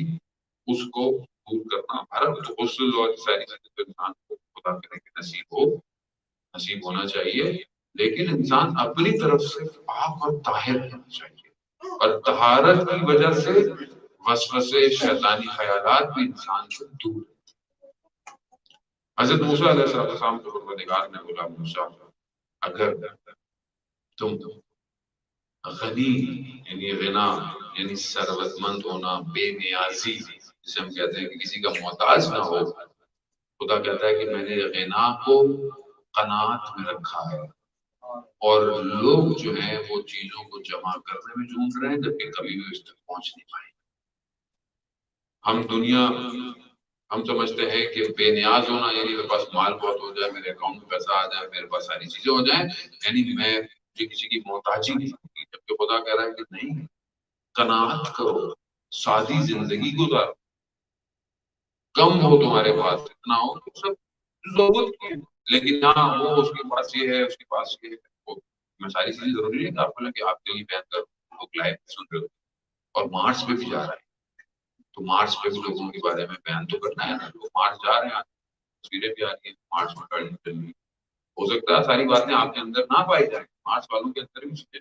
اس کو دور کرنا ہمارا تو غسل اور ساری چیزیں تو انسان کو خدا کرے کہ نصیب ہونا چاہیے، لیکن انسان اپنی طرف سے پاک اور طاہر ہونا چاہیے، اور طہارت کی وجہ سے وسوسے شیطانی خیالات بھی انسان سے دور ہے۔ حضرت موسیٰ علیہ السلام کو پروردگار نے بولا موسیٰ اگر تم غنی یعنی غنا یعنی ثروت مند ہونا، بے نیازی جسے ہم کہتے ہیں کہ کسی کا محتاج نہ ہو، خدا کہتا ہے کہ میں نے غنا کو قناعت میں رکھا ہے، اور لوگ جو ہیں وہ چیزوں کو جمع کرنے میں جھوم رہے ہیں جبکہ کبھی بھی اس تک پہنچ نہیں پائے۔ ہم سمجھتے ہیں کہ بے نیاز ہونا یعنی میرے پاس مال بہت ہو جائے، میرے اکاؤنٹ میں پیسہ آ جائے، میرے پاس ساری چیزیں ہو جائیں، یعنی میں کسی کی محتاجی نہیں ہوگی، جبکہ خدا کہہ رہا ہے کہ نہیں، قناعت کرو، سادی زندگی گزارو، کم ہو تمہارے پاس، اتنا ہو تو سب ضرورت کی ہے، لیکن ہاں وہ اس کے پاس یہ ہے، اس کے پاس یہ ہے، وہ میں ساری چیزیں ضروری ہے کہ آپ کو کہ آپ کے لیے بیان کر لوگ لائف سن رہے ہو، اور مارس پہ بھی جا رہا ہے تو مارس پہ بھی لوگوں کے بارے میں بیان تو کرنا ہے نا، لوگ مارس جا رہے ہیں، تصویریں بھی آ رہی ہیں مارس میں گاڑی چل رہی، ہو سکتا ہے ساری باتیں آپ کے اندر نہ پائی جائیں، مارس والوں کے اندر بھی چیزیں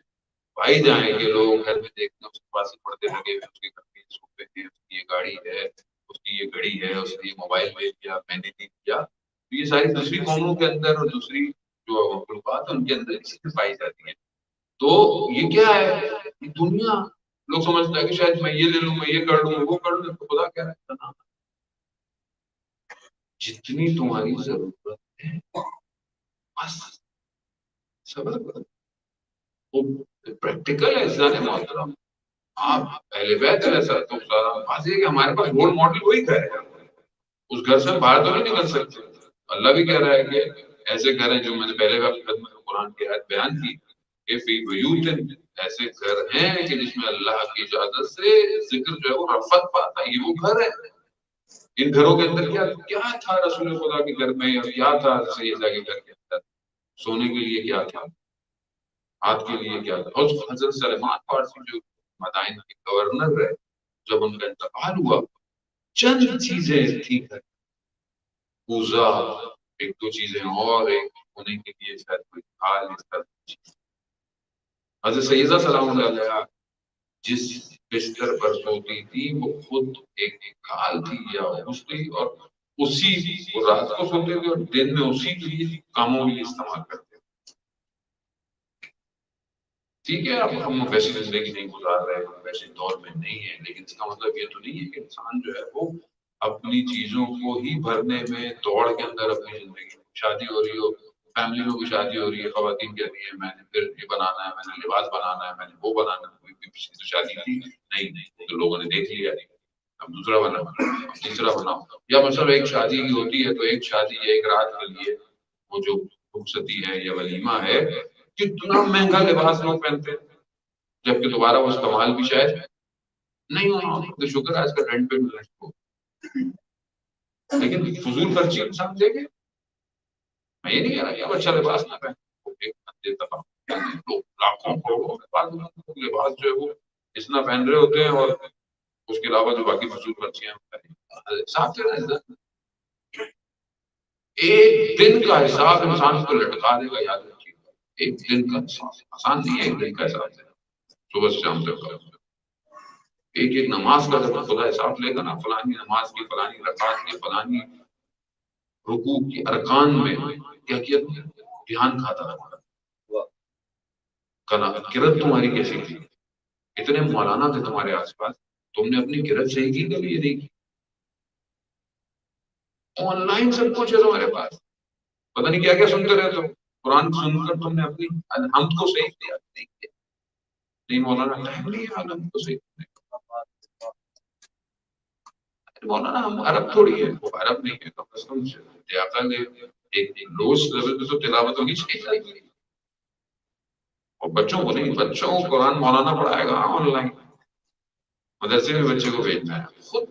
پائی جائیں کہ لوگ گھر میں دیکھتے ہیں اس کے پاس پڑھتے لگے ہوئے، اس کے گھر میں سوفے ہیں، اس کی یہ گاڑی ہے، اس کی یہ گھڑی ہے، اس نے یہ موبائل لے لیا، میں نے نہیں کیا، تو یہ ساری دوسری قوموں کے اندر اور دوسری جو مخلوقات ہیں ان کے اندر یہ چیزیں پائی جاتی ہیں۔ تو یہ کیا ہے، یہ دنیا لوگ سمجھتا ہے کہ شاید میں یہ لے لوں، میں یہ کر لوں، وہ کر لوں، تو خدا کہہ رہا ہے جتنی تمہاری ضرورت ہے بس صبر کرو، وہ پریکٹیکل ہے انسان محترم، آپ پہلے بیت ایسا تو بات یہ کہ ہمارے پاس رول ماڈل وہی گھر ہے، اس گھر سے ہم باہر تو نہیں نکل سکتے، اللہ بھی کہہ رہا ہے کہ ایسے گھر ہیں جو میں نے پہلے بھی خدمت میں قرآن کی آیت بیان کی کہ فی بیوت، ایسے گھر ہیں کہ جس میں اللہ کی اجازت سے ذکر جو ہے وہ رفت پاتا ہے، یہ وہ گھر ہے۔ ان گھروں کے اندر کیا تھا رسول خدا کے گھر میں، اور کیا تھا سیدہ کے گھر کے اندر، سونے کے لیے کیا تھا، ہاتھ کے لیے کیا تھا، اور حضرت سلمان فارسی جو مدائن کے گورنر رہے، جب ان کا انتقال ہوا چند چیزیں تھی پوزا، ایک دو چیزیں اور ایک ہونے کے لیے شاید کوئی تھال اس طرح کی چیز۔ حضرت سیدہ سلام اللہ علیہ جس بستر پر سوتی تھی وہ خود ایک کال تھی یا اس تھی، اور اسی وہ رات کو سوتے تھے اور دن میں اسی کے لیے کاموں کے لیے استعمال کرتے تھے۔ ٹھیک ہے اب ہم ویسی زندگی نہیں گزار رہے، ہم ویسے دور میں نہیں ہیں، لیکن اس کا مطلب یہ تو نہیں ہے کہ انسان جو ہے وہ اپنی چیزوں کو ہی بھرنے میں دوڑ کے اندر اپنی زندگی، شادی ہو رہی ہو، فیملی میں کوئی شادی ہو رہی ہے، خواتین کہہ رہی ہیں میں نے پھر یہ بنانا ہے، میں نے لباس بنانا ہے، میں نے وہ بنانا ہے، کوئی پچھلی تو شادی تھی نہیں تو لوگوں نے دیکھ لیا، اب دوسرا بناؤ، اب تیسرا بناؤ، یا مثلا ایک شادی کی ہوتی ہے تو ایک شادی یا ایک رات کے لیے وہ جو رخصتی ہے یا ولیمہ ہے، کتنا مہنگا لباس لوگ پہنتے ہیں، جبکہ دوبارہ وہ استعمال بھی شاید نہیں ہونا، تو شکر ہے آج کل رینٹ پہ مل رہا ہے، لیکن فضول خرچی انسان دے گے۔ میں یہ نہیں کہہ رہا کہ اب اچھا لباس نہ پہنے، لوگ لاکھوں کروڑوں کے بعد لباس جو ہے وہ اتنا پہن رہے ہوتے ہیں، اور اس کے علاوہ جو باقی فضول خرچیاں حساب سے رہنا، ایک دن کا حساب انسان کو لٹکا دے گا، یاد رکھیے ایک دن کا حساب آسان نہیں ہے، ایک دن کا حساب دینا صبح سے شام تک کا، ایک نماز کا جب خدا حساب لے گا نا، فلانی نماز کی فلانی رکعت کی فلانی رکوع کی ارکان میں کیا کیا دھیان کھاتا رہا، کرت تمہاری کیسی تھی، اتنے مولانا تھے تمہارے آس پاس، تم نے اپنی کرت صحیح کی کبھی یہ نہیں کی، آن لائن سب کچھ ہے تمہارے پاس، پتہ نہیں کیا کیا سنتے رہتے ہو، قرآن سن کر تم نے اپنی حمد کو صحیح کیا نہیں مولانا ٹائم نہیں ہے حمد کو صحیح کرنے کا، مولانا ہم عرب تھوڑی ہے، وہ عرب نہیں ہے، کم از کم اقل ایک روز لیول پہ تو تلاوت ہونی چاہیے. اور بچوں کو نہیں، بچوں کو قرآن مولانا پڑھائے گا آن لائن، مدرسے میں بچے کو بھیجنا ہے، خود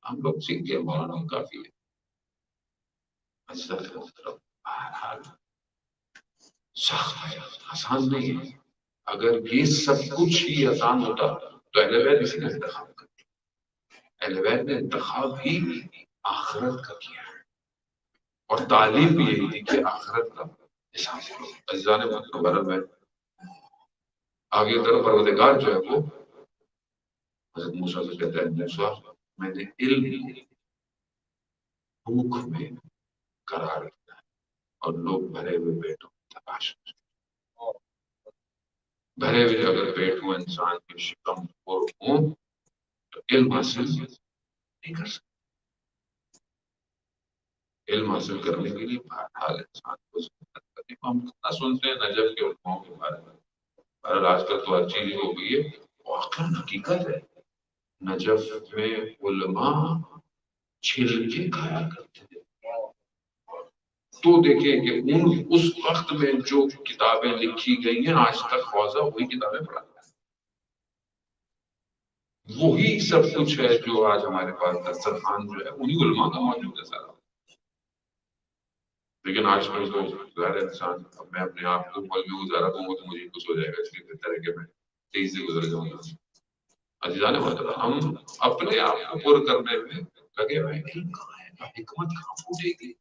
ہم لوگ سیکھ کے مولانا کافی ہے. بہرحال سخت ہے، آسان نہیں ہے. اگر یہ سب کچھ ہی آسان ہوتا تو اہل بیت اسی نے انتخاب کر دیا. اہل بیت نے انتخاب ہی آخرت کا کیا ہے، اور تعلیم بھی یہی تھی کہ آخرت کا حساب کرو. عزیزان مبارک میں آگے طرف پروردگار جو ہے وہ حضرت موسیٰ سے کہتا ہے موسیٰ میں نے علم بھوک میں قرار دیا اور لوگ بھرے ہوئے پیٹوں تلاش کرتے. بھرے ہوئے اگر پیٹ ہوں انسان کے شکم اور ہوں تو علم حاصل نہیں کر سکتا. علم حاصل کرنے کے لیے بہرحال انسان کو محنت کرنی. ہم کتنا سنتے ہیں نجف کے علماؤں کے بارے میں، بہرحال آج کل تو ہر چیز ہو گئی ہے، واقعا حقیقت ہے. نجف میں علماء چھل کے کھایا کرتے تھے. تو دیکھیں کہ اس وقت میں جو کتابیں لکھی گئی ہیں آج تک خوضہ وہی کتابیں پڑھا، وہی سب کچھ ہے جو آج ہمارے پاس دسترخوان جو ہے وہی علماء کا موجود ہے سارا. لیکن آج کل تو ظاہر انسان، اب میں اپنے آپ کو مولوی گزارا دوں گا تو مجھے کچھ ہو جائے گا، اس لیے بہتر ہے کہ میں تیز سے گزر جاؤں گا. عزیزان محترم ہم اپنے آپ کو پر کرنے میں لگے ہوئے ہیں. علم کہاں ہے؟ حکمت کہاں پھوٹے گی؟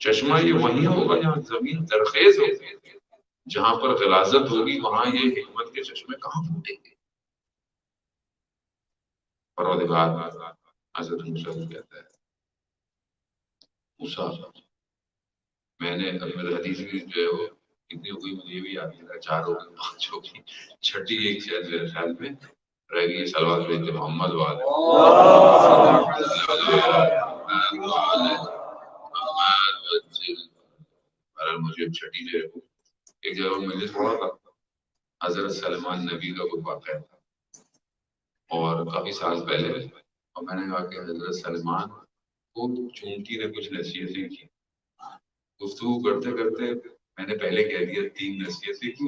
چشمہ یہ وہیں ہوگا جہاں زمین زرخیز ہوگی، جہاں پر غلاظت ہوگی وہاں یہ حکمت کے چشمے کہاں پھوٹیں گے؟ پروردگار حضرت موسیٰ کو کہتا ہے موسیٰ میں نے اپنے حدیث کی جو ہے وہ کتنی ہوئی مجھے یہ بھی یاد نہیں رہا، 4 ہوگی 5 ہوگی، چھٹی ایک شاید میرے خیال میں رہ گئی صلوات بیت محمد والے. مجھے چھٹی جو ہے وہ ایک جگہ مجلس پڑھا تھا، حضرت سلمان نبی کا کوئی واقعہ تھا اور کافی سال پہلے، اور میں نے کہا کہ حضرت سلمان کو چونٹی نے کچھ نصیحتیں کی. گفتگو کرتے کرتے میں نے پہلے کہہ دیا 3 نصیحتیں کی،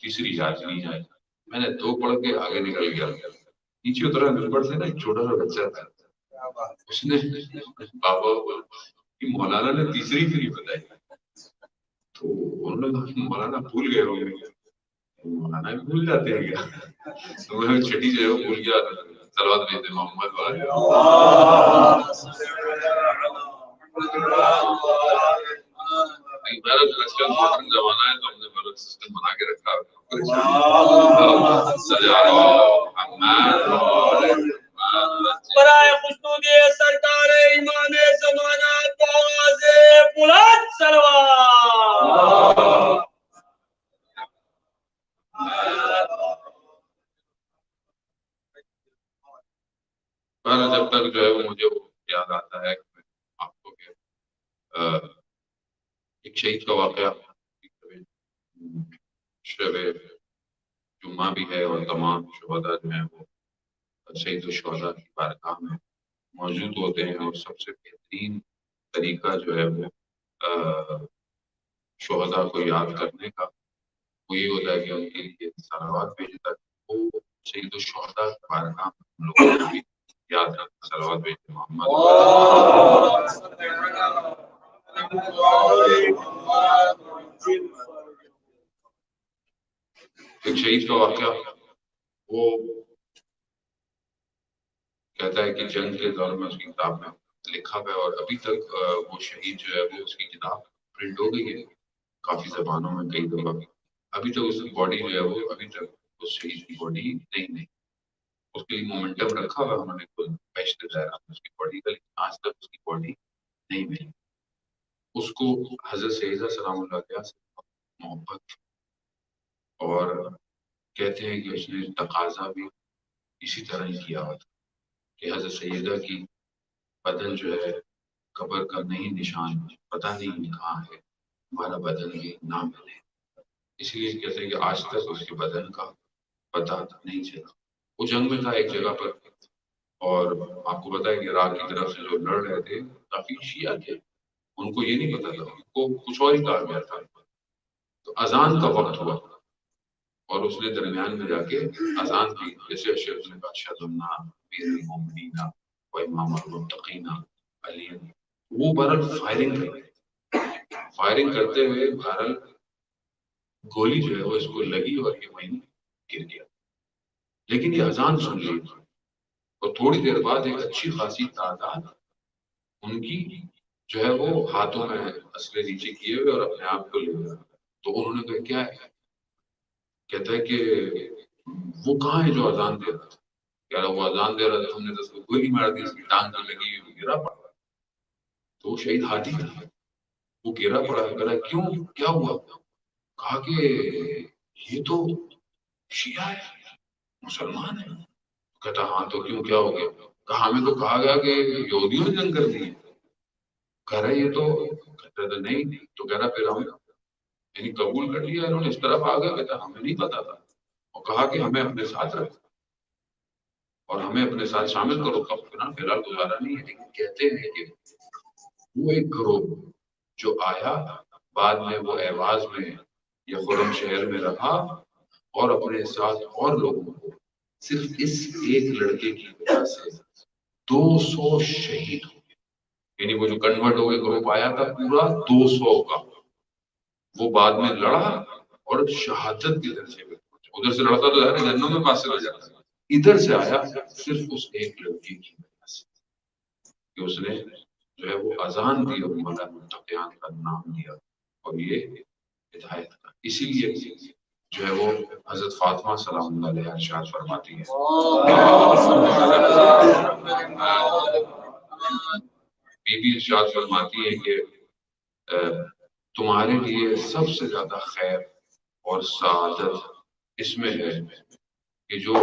تیسری یاد نہیں آئی. میں نے 2 پڑھ کے آگے نکل گیا. نیچے اترا ممبر سے نا ایک چھوٹا سا بچہ تھا، اس نے بابا کہ مولانا نے تیسری بھی نہیں بتائی. تو انہوں نے کہا مولانا بھول گئے ہوں گے. مولانا بھی بھول جاتے ہیں کیا؟ تو میں چھٹی جو ہے وہ بھول گیا. صلوات بیت محمد والے زمانہ ہے تو ہم نے غلط سسٹم بنا کے رکھا ہے. برائے خشنودی سرکار امام زمانہ آواز بلند صلوات. جب تک جو ہے وہ مجھے یاد آتا ہے کہ آپ کو ایک شہید کا واقعہ، شب جمعہ بھی ہے اور تمام شہداء جو ہیں وہ شہید الشہداء کی بارگاہ میں موجود ہوتے ہیں، اور سب سے بہترین طریقہ جو ہے وہ شہداء کو یاد کرنے کا وہ یہ ہوتا ہے کہ ان کے لیے صلوات بھیجتا ہے. وہ شہید الشہداء کی بارگاہ میں ہم لوگوں کو بھی یاد رکھنا. صلوات بھیجتے محمد. ایک شہید کا واقعہ وہ کہتا ہے کہ جنگ کے دور میں اس کی کتاب میں لکھا ہوا ہے، اور ابھی تک وہ شہید جو ہے وہ اس کی کتاب پرنٹ ہو گئی ہے کافی زبانوں میں کئی دفعہ. ابھی تک اس کی باڈی جو ہے وہ ابھی تک اس شہید کی باڈی نہیں اس کے لیے مومنٹم رکھا ہوا انہوں نے کوئی بیسٹ ظاہر اس کی باڈی کا، لیکن آج تک اس کی باڈی نہیں ملی. اس کو حضرت سیدہ سلام اللہ علیہ سے محبت، اور کہتے ہیں کہ اس نے تقاضا بھی اسی طرح ہی کیا ہوا تھا کہ حضرت سیدہ کی بدن جو ہے قبر کا نہیں نشان پتہ نہیں کہاں ہے، ہمارا بدن یہ نام ملے. اس لیے کہتے ہیں کہ آج تک اس کے بدن کا پتہ نہیں چلا. وہ جنگ میں تھا ایک جگہ پر، اور آپ کو پتا ہے کہ عراق کی طرف سے جو لڑ رہے تھے کافی شیعہ تھے، ان کو یہ نہیں پتا تھا، ان کو کچھ اور ہی کہا گیا تھا۔ تو اذان کا وقت ہوا اور اس نے درمیان میں جا کے اذان کی، جیسے اشہد نے کہا اشہد ان امیر المومنین و امام المتقین علی، وہ بہرحال فائرنگ کرتے ہوئے بہرحال گولی جو ہے وہ اس کو لگی اور یہ وہیں گر گیا، لیکن یہ اذان سن لی اور تھوڑی دیر بعد ایک اچھی خاصی تعداد ان کی جو ہے وہ ہاتھوں میں اسلحے نیچے کیے ہوئے اور اپنے آپ کو لے گیا۔ تو انہوں نے کہا کیا ہے؟ کہتا ہے کہ وہ کہاں ہے جو اذان دے رہا تھا؟ کہہ رہا وہ اذان دے رہا تھا، ہم نے تو اس کو گولی مار دی، اس کی ٹانگ جو لگی ہوئی گرا پڑا۔ تو وہ شہید ہاتھی تھا، وہ گرا پڑا، کہہ رہا کیوں کیا ہوا؟ کہا کہ یہ تو شیعہ ہے، مسلمان ہے۔ کہتا ہاں تو کیوں کیا ہو گیا؟ کہا ہمیں تو کہا گیا کہ یہودیوں نے جنگ کر دی ہے۔ کہہ رہا یہ تو، کہتا تھا نہیں، تو کہہ رہا پھر ہم یعنی قبول کر لیا انہوں نے، اس طرف آ گیا۔ کہتا ہمیں نہیں پتا تھا، اور کہا کہ ہمیں اپنے ساتھ رکھ اور ہمیں اپنے ساتھ شامل کرو، فی الحال گزارا نہیں ہے۔ لیکن کہتے ہیں کہ وہ ایک گروہ جو آیا بعد میں وہ ایواز میں یا خرم شہر میں رہا اور اپنے ساتھ اور لوگوں کو صرف اس ایک لڑکے کی وجہ سے 200 شہید ہو گئے۔ یعنی وہ جو کنورٹ ہو گئے گروپ آیا تھا پورا 200 کا، وہ بعد میں لڑا اور شہادت کی درجے میں پہنچا۔ ادھر سے لڑتا تو جہنم میں فاصل ہو جاتا، ادھر سے آیا صرف اس ایک لڑکی کی وجہ سے کہ اس نے جو ہے وہ اذان دی اور مولا متقیان کا نام دیا، اور یہ ہدایت کا۔ اسی لیے جو ہے وہ حضرت فاطمہ سلام اللہ علیہ ارشاد فرماتی ہے، بی بی ارشاد فرماتی ہے کہ تمہارے لیے سب سے زیادہ خیر اور سعادت اس میں ہے کہ جو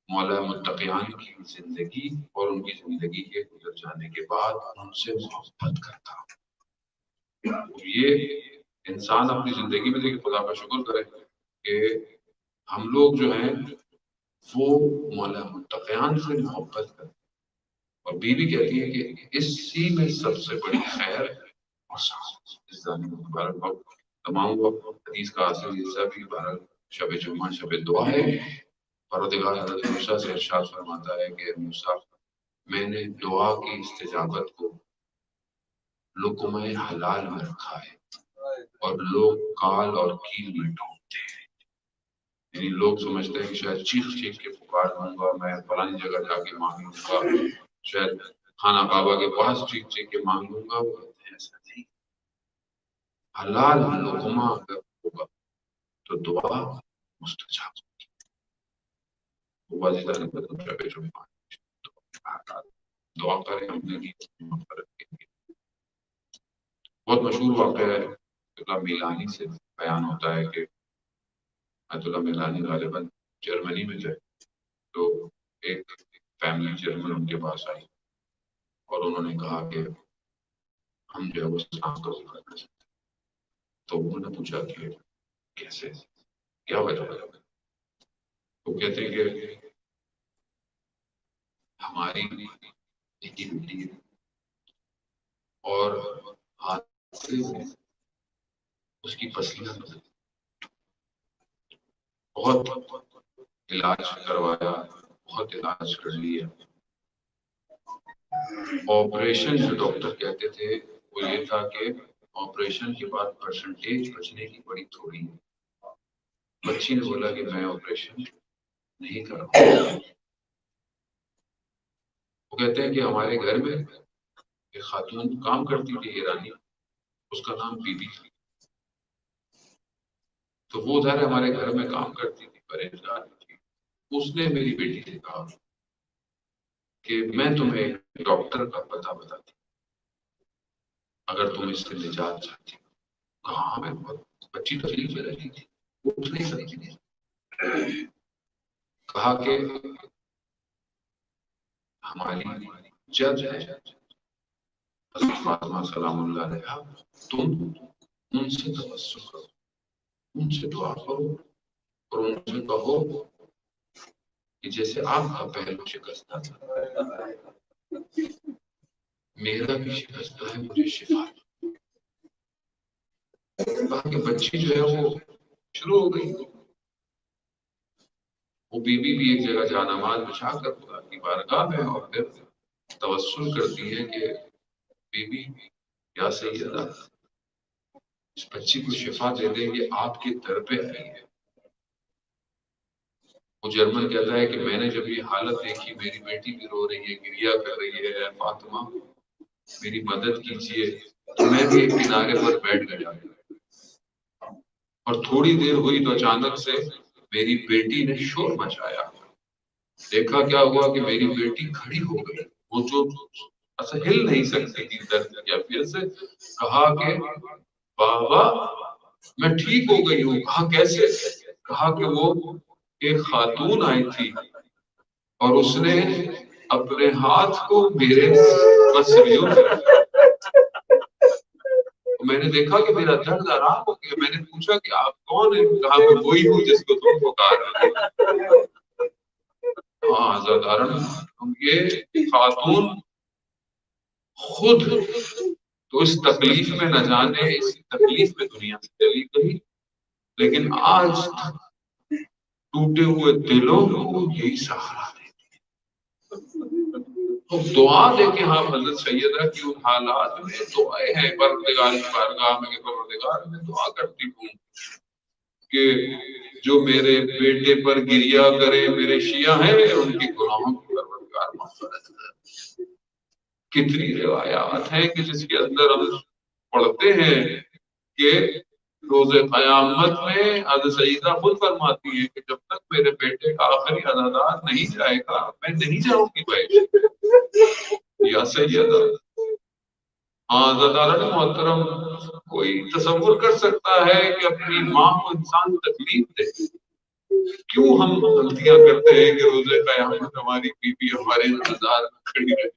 مولا متقیان کی زندگی اور ان کی زندگی کے گزر جانے کے بعد ان سے محبت کرتا ہوں۔ یہ انسان اپنی زندگی میں دیکھے، خدا کا شکر کرے کہ ہم لوگ جو ہیں وہ مولا متقیان سے محبت کرتے ہیں، اور بیوی کہتی ہے کہ اسی میں سب سے بڑی خیر اور سعادت اس زمین میں۔ بہرحال تمام حدیث کا حاصل حصہ بھی بہرحال شب جمعہ شب دعا ہے۔ پروردگار حضرت موسیٰ سے ارشاد فرماتا ہے کہ موسیٰ میں نے دعا کی استجابت کو لقمہ حلال میں رکھا ہے، اور لوگ کال اور کیل میں ڈھونڈتے ہیں۔ یعنی لوگ سمجھتے ہیں کہ شاید چیخ چیخ کے پکار دوں گا، میں فلانی جگہ جا کے مانگوں گا، شاید خانہ بابا کے پاس چیخ چیخ کے مانگوں گا۔ وہ کہتے ہیں ایسا نہیں، حلال لقمہ اگر ہوگا تو دعا مستجاب ہوگی۔ واجدہ نے دعا کریں اپنے لیے مغفرت کے لیے۔ بہت مشہور واقعہ ہے، آیت اللہ میلانی سے بیان ہوتا ہے کہ آیت اللہ میلانی غالباً جرمنی میں تھے، تو ایک فیملی جرمن ان کے پاس آئی اور انہوں نے کہا کہ ہم جو ہے وہ اسلام قبول کرنا چاہتے ہیں۔ تو انہوں نے پوچھا کہ کیسے، کیا وجہ ہے؟ وہ کہتے ہیں کہ ہماری ایک ہی بیٹی ہے اور حادثے میں اس کی پسلیاں بدل، بہت علاج کروایا، بہت علاج کر لیا، آپریشن جو ڈاکٹر کہتے تھے وہ یہ تھا کہ آپریشن کے بعد پرسنٹیج بچنے کی بڑی تھوڑی ہے۔ بچی نے بولا کہ میں آپریشن نہیں کر رہا ہوں۔ وہ کہتے ہیں کہ ہمارے گھر میں ایک خاتون کام کرتی تھی ایرانی، اس کا نام بی بی تھی، تو وہ ادھر ہمارے گھر میں کام کرتی تھی، پرہیزگار تھی۔ اس نے میری بیٹی سے کہا کہ میں تمہیں ایک ڈاکٹر کا پتہ بتاتی ہوں اگر تم اس سے نجات چاہتی ہو۔ کہاں میں بچی تکلیف میں رہتی تھی، وہ اٹھ نہیں سکتی تھی۔ کہا کہ ہماری جج ہے حضرت فاطمہ سلام اللہ علیہ، تم ان سے توسل کرو، ان سے دعا کرو اور ان سے کہو کہ جیسے آپ کا پہلو شکستہ تھا میرا بھی شکستہ ہے، مجھے شفا باقی بچی جو ہے وہ شروع ہو گئی. وہ بیوی بھی ایک جگہ جانماز بچھا کر خدا کی بارگاہ میں اور پھر توسل کرتی ہے کہ بیوی یا سیدہ اس بچی کو شفا دے دیں گے، آپ کے در پہ آئی ہے. وہ جرمن کہتا ہے کہ میں نے جب یہ حالت دیکھی، میری بیٹی بھی رو رہی ہے، گریا کر رہی ہے، اے فاطمہ میری مدد کیجیے، تو میں بھی ایک کنارے پر بیٹھ گیا اور تھوڑی دیر ہوئی تو اچانک سے میری بیٹی نے شور مچایا. دیکھا کیا ہوا کہ میری بیٹی کھڑی ہو گئی، وہ جو ایسا ہل نہیں سکتی تھی درد کی افیت سے. کہا کہ بابا میں ٹھیک ہو گئی ہوں. کہا کیسے؟ کہا کہ وہ ایک خاتون آئی تھی اور اس نے اپنے ہاتھ کو میرے پسلیوں میں رکھا. میں نے دیکھا کہ میرا درد آرام ہو گیا. میں نے پوچھا کہ آپ کون ہیں؟ کہا میں وہی ہوں جس کو تم پکار رہے ہو. ہاں زدارن یہ خاتون خود تو اس تکلیف میں نہ جانے اس تکلیف میں دنیا سے چلی گئی، لیکن آج ٹوٹے ہوئے دلوں کو یہی سہارا دیتی ہے. تو دعا دے کے ہاں حضرت سیدہ کی ان حالات میں دعائیں ہیں پروردگار کی بارگاہ میں کہ پروردگار میں دعا کرتی ہوں کہ جو میرے بیٹے پر گریا کرے میرے شیعہ ہیں ان کی گناہوں کی پروردگار مغفرت کرے. کتنی روایات ہیں کہ جس کے اندر ہم پڑھتے ہیں کہ روز قیامت میں حضرت سیدہ خود فرماتی ہے کہ جب تک میرے بیٹے کا آخری ادادار نہیں جائے گا میں نہیں جاؤں گی بھائی یا سیدہ. ہاں زدارن محترم کوئی تصور کر سکتا ہے کہ اپنی ماں کو انسان تکلیف دے؟ کیوں ہم غلطیاں کرتے ہیں کہ روز قیامت ہماری بیوی ہمارے انتظار میں کھڑی رہے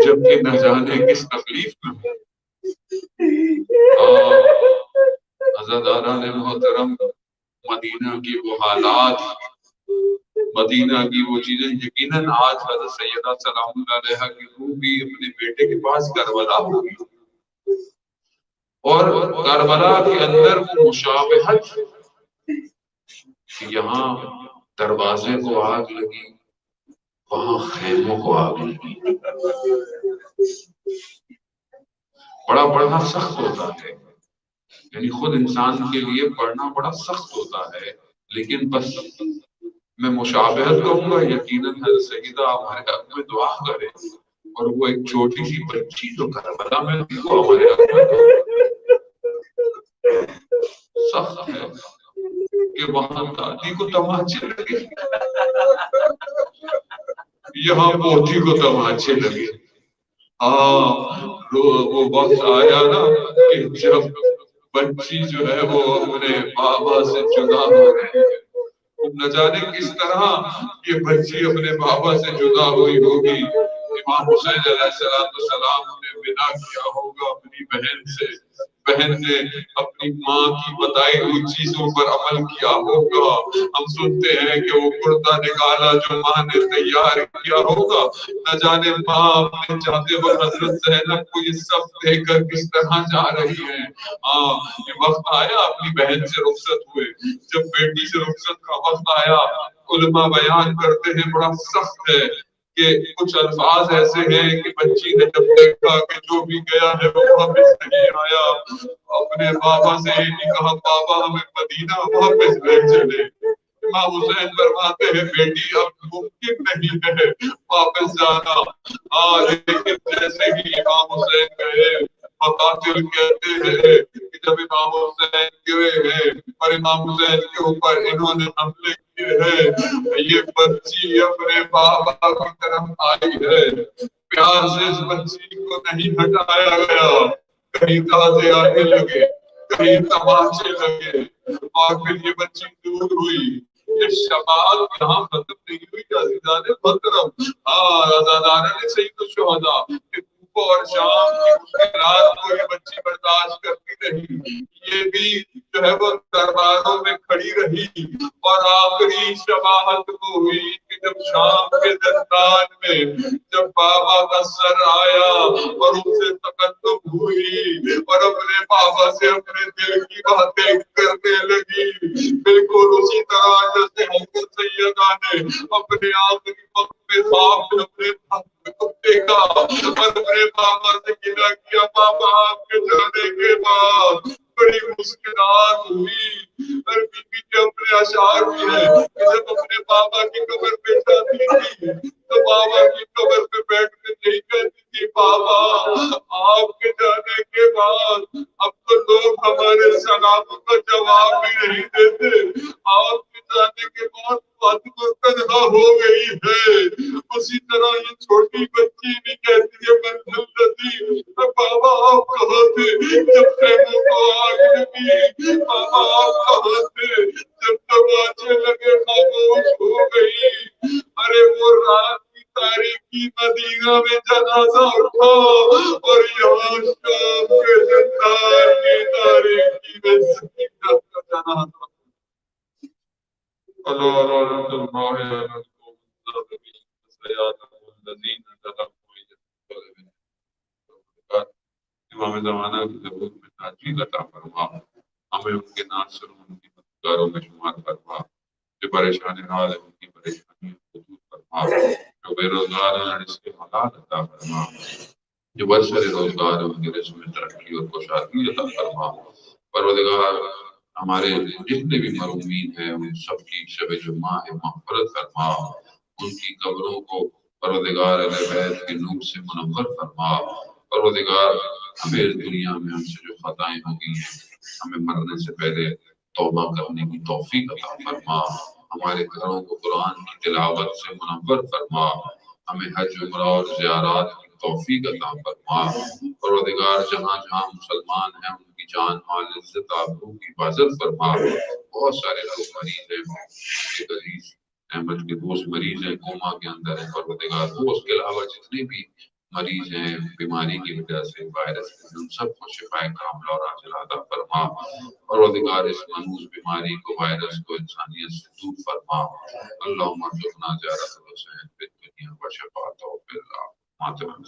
جبکہ نہ جانے کس تکلیف میں. عزاداران محترم مدینہ کی وہ حالات، مدینہ کی وہ چیزیں، یقیناً آج حضرت سیدہ سلام اللہ علیہا کی روح بھی اپنے بیٹے کے پاس کربلا ہوگی اور کربلا کے اندر وہ مشابہت کہ یہاں دروازے کو آگ لگی وہاں خیموں کو آگ لگی. بڑا پڑھنا سخت ہوتا ہے، یعنی خود انسان کے لیے پڑھنا بڑا سخت ہوتا ہے، لیکن بس میں مشابہت کہوں گا یقیناً حضرت سیدہ ہمارے حق میں دعا کرے اور وہ ایک چھوٹی سی بچی جو کربلا میں وہ ہمارے حق میں سخت ہے کہ وہاں دادی کو تماچے لگے یہاں پوتی کو تماچے لگے. وہ وقت آیا نا کہ جب بچی جو ہے وہ اپنے بابا سے جدا ہو گئی. نہ جانے کس طرح یہ بچی اپنے بابا سے جدا ہوئی ہوگی. امام حسین علیہ السلام نے بنا کیا ہوگا اپنی بہن سے، بہن نے اپنی ماں کی بتائی ہوئی چیزوں پر عمل کیا ہوگا. ہم سنتے ہیں کہ وہ کرتا نکالا جو ماں نے تیار کیا ہوگا. نہ جانے ماں اپنے چاہتے وقت حضرت زینب کو یہ سب دیکھ کر کس طرح جا رہی ہے. یہ وقت آیا اپنی بہن سے رخصت ہوئے. جب بیٹی سے رخصت کا وقت آیا علماء بیان کرتے ہیں بڑا سخت ہے کہ کچھ الفاظ ایسے ہیں کہ بچی نے جب دیکھا کہ جو بھی گیا ہے وہ واپس نہیں آیا اپنے بابا سے یہ نہیں کہا بابا ہمیں مدینہ واپس لے چلے. امام حسین فرماتے ہیں بیٹی اب ممکن نہیں ہے واپس جانا. لیکن جیسے ہی امام حسین گئے مقاتل کہتے ہیں کہ جب امام حسین گرے ہیں اور امام حسین کے اوپر انہوں نے حملے کیے ہیں یہ بچی اپنے بابا کی طرف آئی ہے. پیار سے اس بچی کو نہیں ہٹایا گیا. کہیں تازے آنے لگے کہیں تماچے لگے اور پھر یہ بچی دور ہوئی. یہ شباب یہاں ختم نہیں ہوئی عزیزان محترم. رضاداران سید الشہداء کہ کوفہ اور شام کی مشکلات کو یہ بچی برداشت کرتی رہی. یہ بھی جو ہے وہ درباروں میں کھڑی رہی اور آخری شفاعت وہ ہوئی کہ جب شام کے درمیان میں جب بابا کا سر آیا اور ان سے تقدم ہوئی اور اپنے بابا سے اپنے دل کی باتیں کرنے لگی، بالکل اسی طرح جیسے حضرت سیدہ نے اپنے آخری وقت میں خواب میں اپنے دیکھا اور اپنے بابا سے گلا کیا، بابا آپ کے جانے کے بعد بڑی مسکراہٹ ہوئی۔ اور بی بی کے اپنے اشعار بھی ہیں کہ جب اپنے بابا کی قبر پہ جاتی تھی تو بابا کی قبر پہ بیٹھ کے نہیں کہتی تھی بابا آپ کے جانے کے بعد اب تو لوگ ہمارے سلاموں کا جواب بھی نہیں دیتے، آپ کے جانے کے بعد بات کو تنہا ہو گئی ہے۔ اسی طرح یہ چھوٹی بچی بھی کہتی ہے منزل بابا آپ کہاں تھے جب خیموں کو آگ لگی، بابا آپ کہاں تھے جب تماچے لگے، خاموش ہو گئی۔ ارے وہ رات کی تاریخی مدینہ میں جنازہ اٹھا اور یہاں شام کے جنار کی تاریخی میں سکینہ کا جنازہ۔ امام زمانہ کی ضرورت میں تاجیل عطا فرما، ہمیں ان کے ناصر ان کی مددگاروں میں شمار فرما، جو پریشان حال ہے ان کی پریشانیوں کو دور فرما، جو بے روزگار ہیں اس کے حالات عطا فرما، جو برسر روزگار ہے ان کے رزق میں ترقی اور خوشحالی عطا فرما۔ پروردگار ہمارے جتنے بھی مرحومین ہیں ان سب کی شب جمعہ مغفرت فرما، ان کی قبروں کو پروردگار اہل بیت کے نور سے منور فرما۔ پروردگار ہمیں اس دنیا میں ہم سے جو خطائیں ہو گئی ہیں ہمیں مرنے سے پہلے توبہ کرنے کی توفیق عطا فرما، ہمارے گھروں کو قرآن کی تلاوت سے منور فرما، ہمیں حج عمرہ اور زیارات کی توفیق عطا فرما۔ پروردگار جہاں جہاں مسلمان ہیں ان کی جان مال عزت آبرو کی حفاظت فرما۔ بہت سارے لوگ مریض ہیں، ایک عزیز احمد کے دوست مریض ہیں، کوما کے اندر ہیں، پروردگار وہ اس کے علاوہ جتنے بھی مریض ہیں بیماری کی وجہ سے وائرس ان سب کو شفا کاملہ اور عاجل عطا فرما۔ پروردگار اس منحوس بیماری کو وائرس کو انسانیت سے دور فرما۔ اللہم ارزقنا زیارت الحسین فی الدنیا و شفاعتہ فی الآخرہ۔